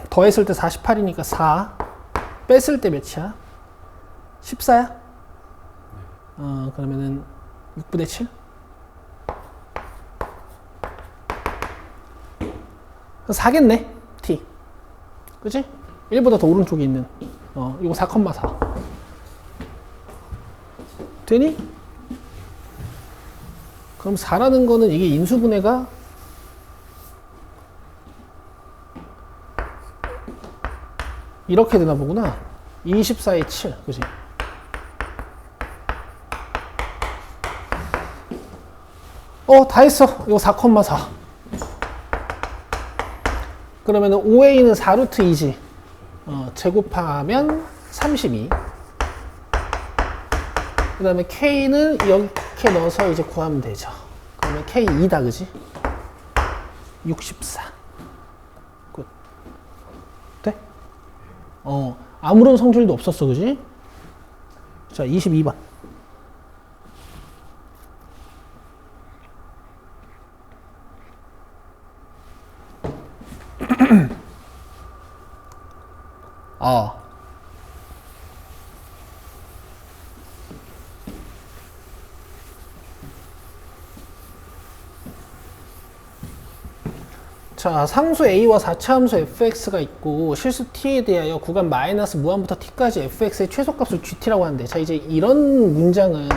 더했을 때 48이니까 4 뺐을 때 몇이야? 14야? 그러면은 6분의 7? 사겠네 t 그치? 1보다 더 오른쪽에 있는 이거 4,4 되니? 그럼 4라는 거는 이게 인수분해가 이렇게 되나 보구나. 24에 7, 그지? 다 했어. 이거 4,4. 그러면은 5a는 4루트 2지. 제곱하면 32. 그 다음에 k는 이렇게 넣어서 이제 구하면 되죠. 그러면 k 2다, 그지? 64. 굿. 돼? 아무런 성질도 없었어, 그지? 자, 22번. 자, 상수 a와 4차 함수 fx가 있고 실수 t에 대하여 구간 마이너스 무한부터 t까지 fx의 최소값을 gt라고 하는데, 자, 이제 이런 문장은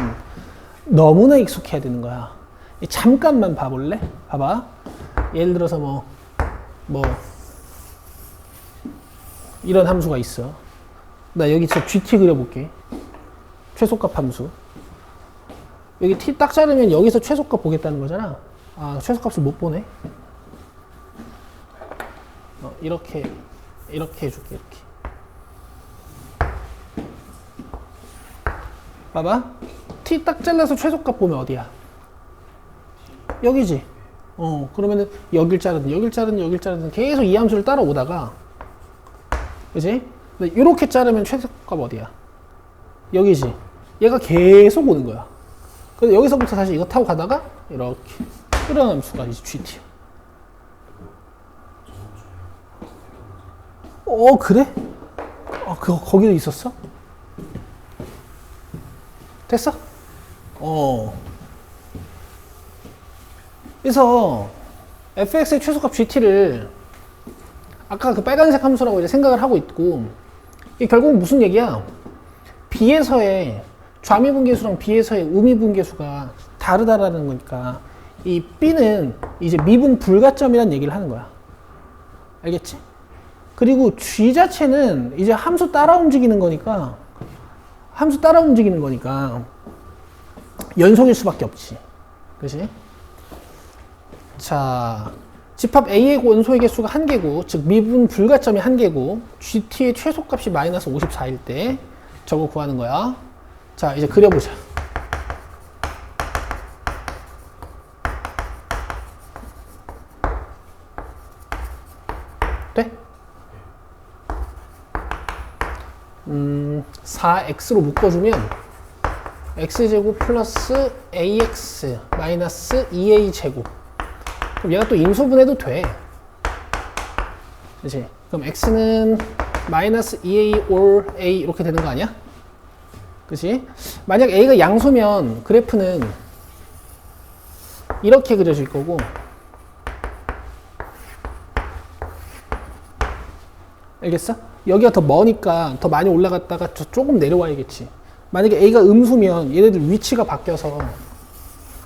너무나 익숙해야 되는 거야. 잠깐만 봐볼래? 봐봐. 예를 들어서 뭐 이런 함수가 있어. 나 여기 진짜 gt 그려볼게. 최소값 함수. 여기 t 딱 자르면 여기서 최소값 보겠다는 거잖아. 아, 최소값을 못 보네. 이렇게 해줄게. 이렇게 봐봐. t 딱 잘라서 최소값 보면 어디야? 여기지. 그러면은 여길 자르든 계속 이 함수를 따라오다가, 그지? 이렇게 자르면 최소값 어디야? 여기지. 얘가 계속 오는 거야. 그래서 여기서부터 다시 이거 타고 가다가 이렇게 끌어내는 함수가 이제 GT. 그래? 거기도 있었어? 됐어? 그래서 fx의 최소값 gt를 아까 그 빨간색 함수라고 이제 생각을 하고 있고, 이게 결국은 무슨 얘기야? b에서의 좌미분계수랑 B에서의 음미분계수가 다르다라는 거니까 이 B는 이제 미분 불가점이라는 얘기를 하는 거야. 알겠지? 그리고 G 자체는 이제 함수 따라 움직이는 거니까 연속일 수밖에 없지. 그치? 자, 집합 A의 원소의 개수가 1개고, 즉 미분 불가점이 1개고, GT의 최소값이 마이너스 54일 때 저거 구하는 거야. 자, 이제 그려보자. 돼? 4x로 묶어주면 x제곱 플러스 ax 마이너스 2a제곱. 그럼 얘가 또 인수분해도 돼. 그치? 그럼 x는 마이너스 2a or a 이렇게 되는 거 아니야? 그치? 만약 a가 양수면 그래프는 이렇게 그려질 거고, 알겠어? 여기가 더 머니까 더 많이 올라갔다가 조금 내려와야겠지. 만약에 a가 음수면 얘네들 위치가 바뀌어서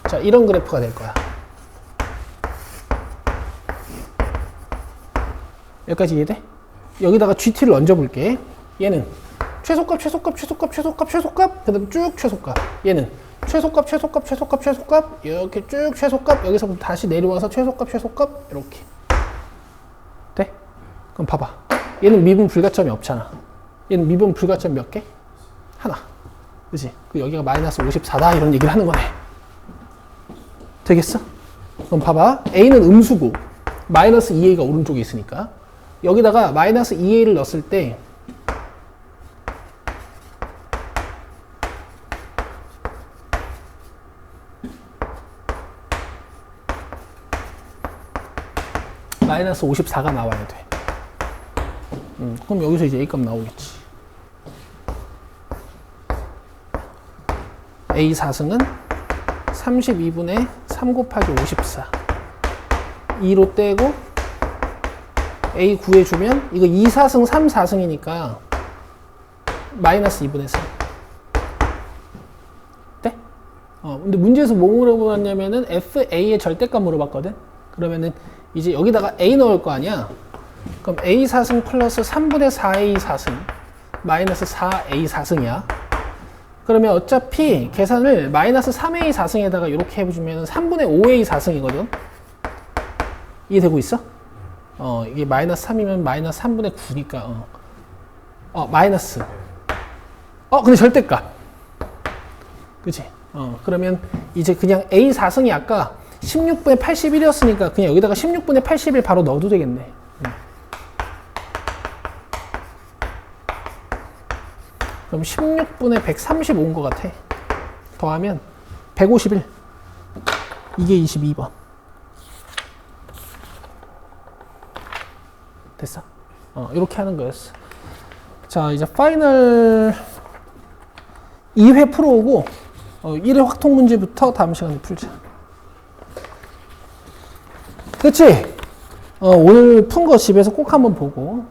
자, 이런 그래프가 될 거야. 여기까지 이해돼? 여기다가 GT를 얹어볼게. 얘는 최소값, 그 다음 쭉 최소값. 얘는 최소값, 이렇게 쭉 최소값, 여기서부터 다시 내려와서 최소값, 이렇게. 돼? 그럼 봐봐. 얘는 미분 불가점이 없잖아. 얘는 미분 불가점 몇 개? 하나. 그치? 여기가 마이너스 54다 이런 얘기를 하는 거네. 되겠어? 그럼 봐봐. A는 음수고 마이너스 2A가 오른쪽에 있으니까 여기다가 마이너스 2A를 넣었을 때 마이너스 54가 나와야 돼. 그럼 여기서 이제 A값 나오겠지. A 4승은 32분의 3 곱하기 54. 2로 떼고 A 구해주면 이거 2, 4승, 3, 4승이니까 마이너스 2분의 3. 네? 근데 문제에서 뭐 물어봤냐면은 FA의 절대값 물어봤거든? 그러면은 이제 여기다가 A 넣을 거 아니야? 그럼 A 4승 플러스 3분의 4A 4승 마이너스 4A 4승이야. 그러면 어차피 계산을 마이너스 3A 4승에다가 이렇게 해주면 3분의 5A 4승이거든. 이해되고 있어? 이게 마이너스 3이면 마이너스 3분의 9니까 마이너스. 근데 절대값. 그치? 그러면 이제 그냥 A 4승이 아까 16분의 81이었으니까 그냥 여기다가 16분의 81 바로 넣어도 되겠네. 그럼 16분의 130 온 것 같아. 더하면 151. 이게 22번. 됐어? 이렇게 하는 거였어. 자, 이제 파이널 2회 풀어오고 1회 확통 문제부터 다음 시간에 풀자. 그치? 오늘 푼 거 집에서 꼭 한번 보고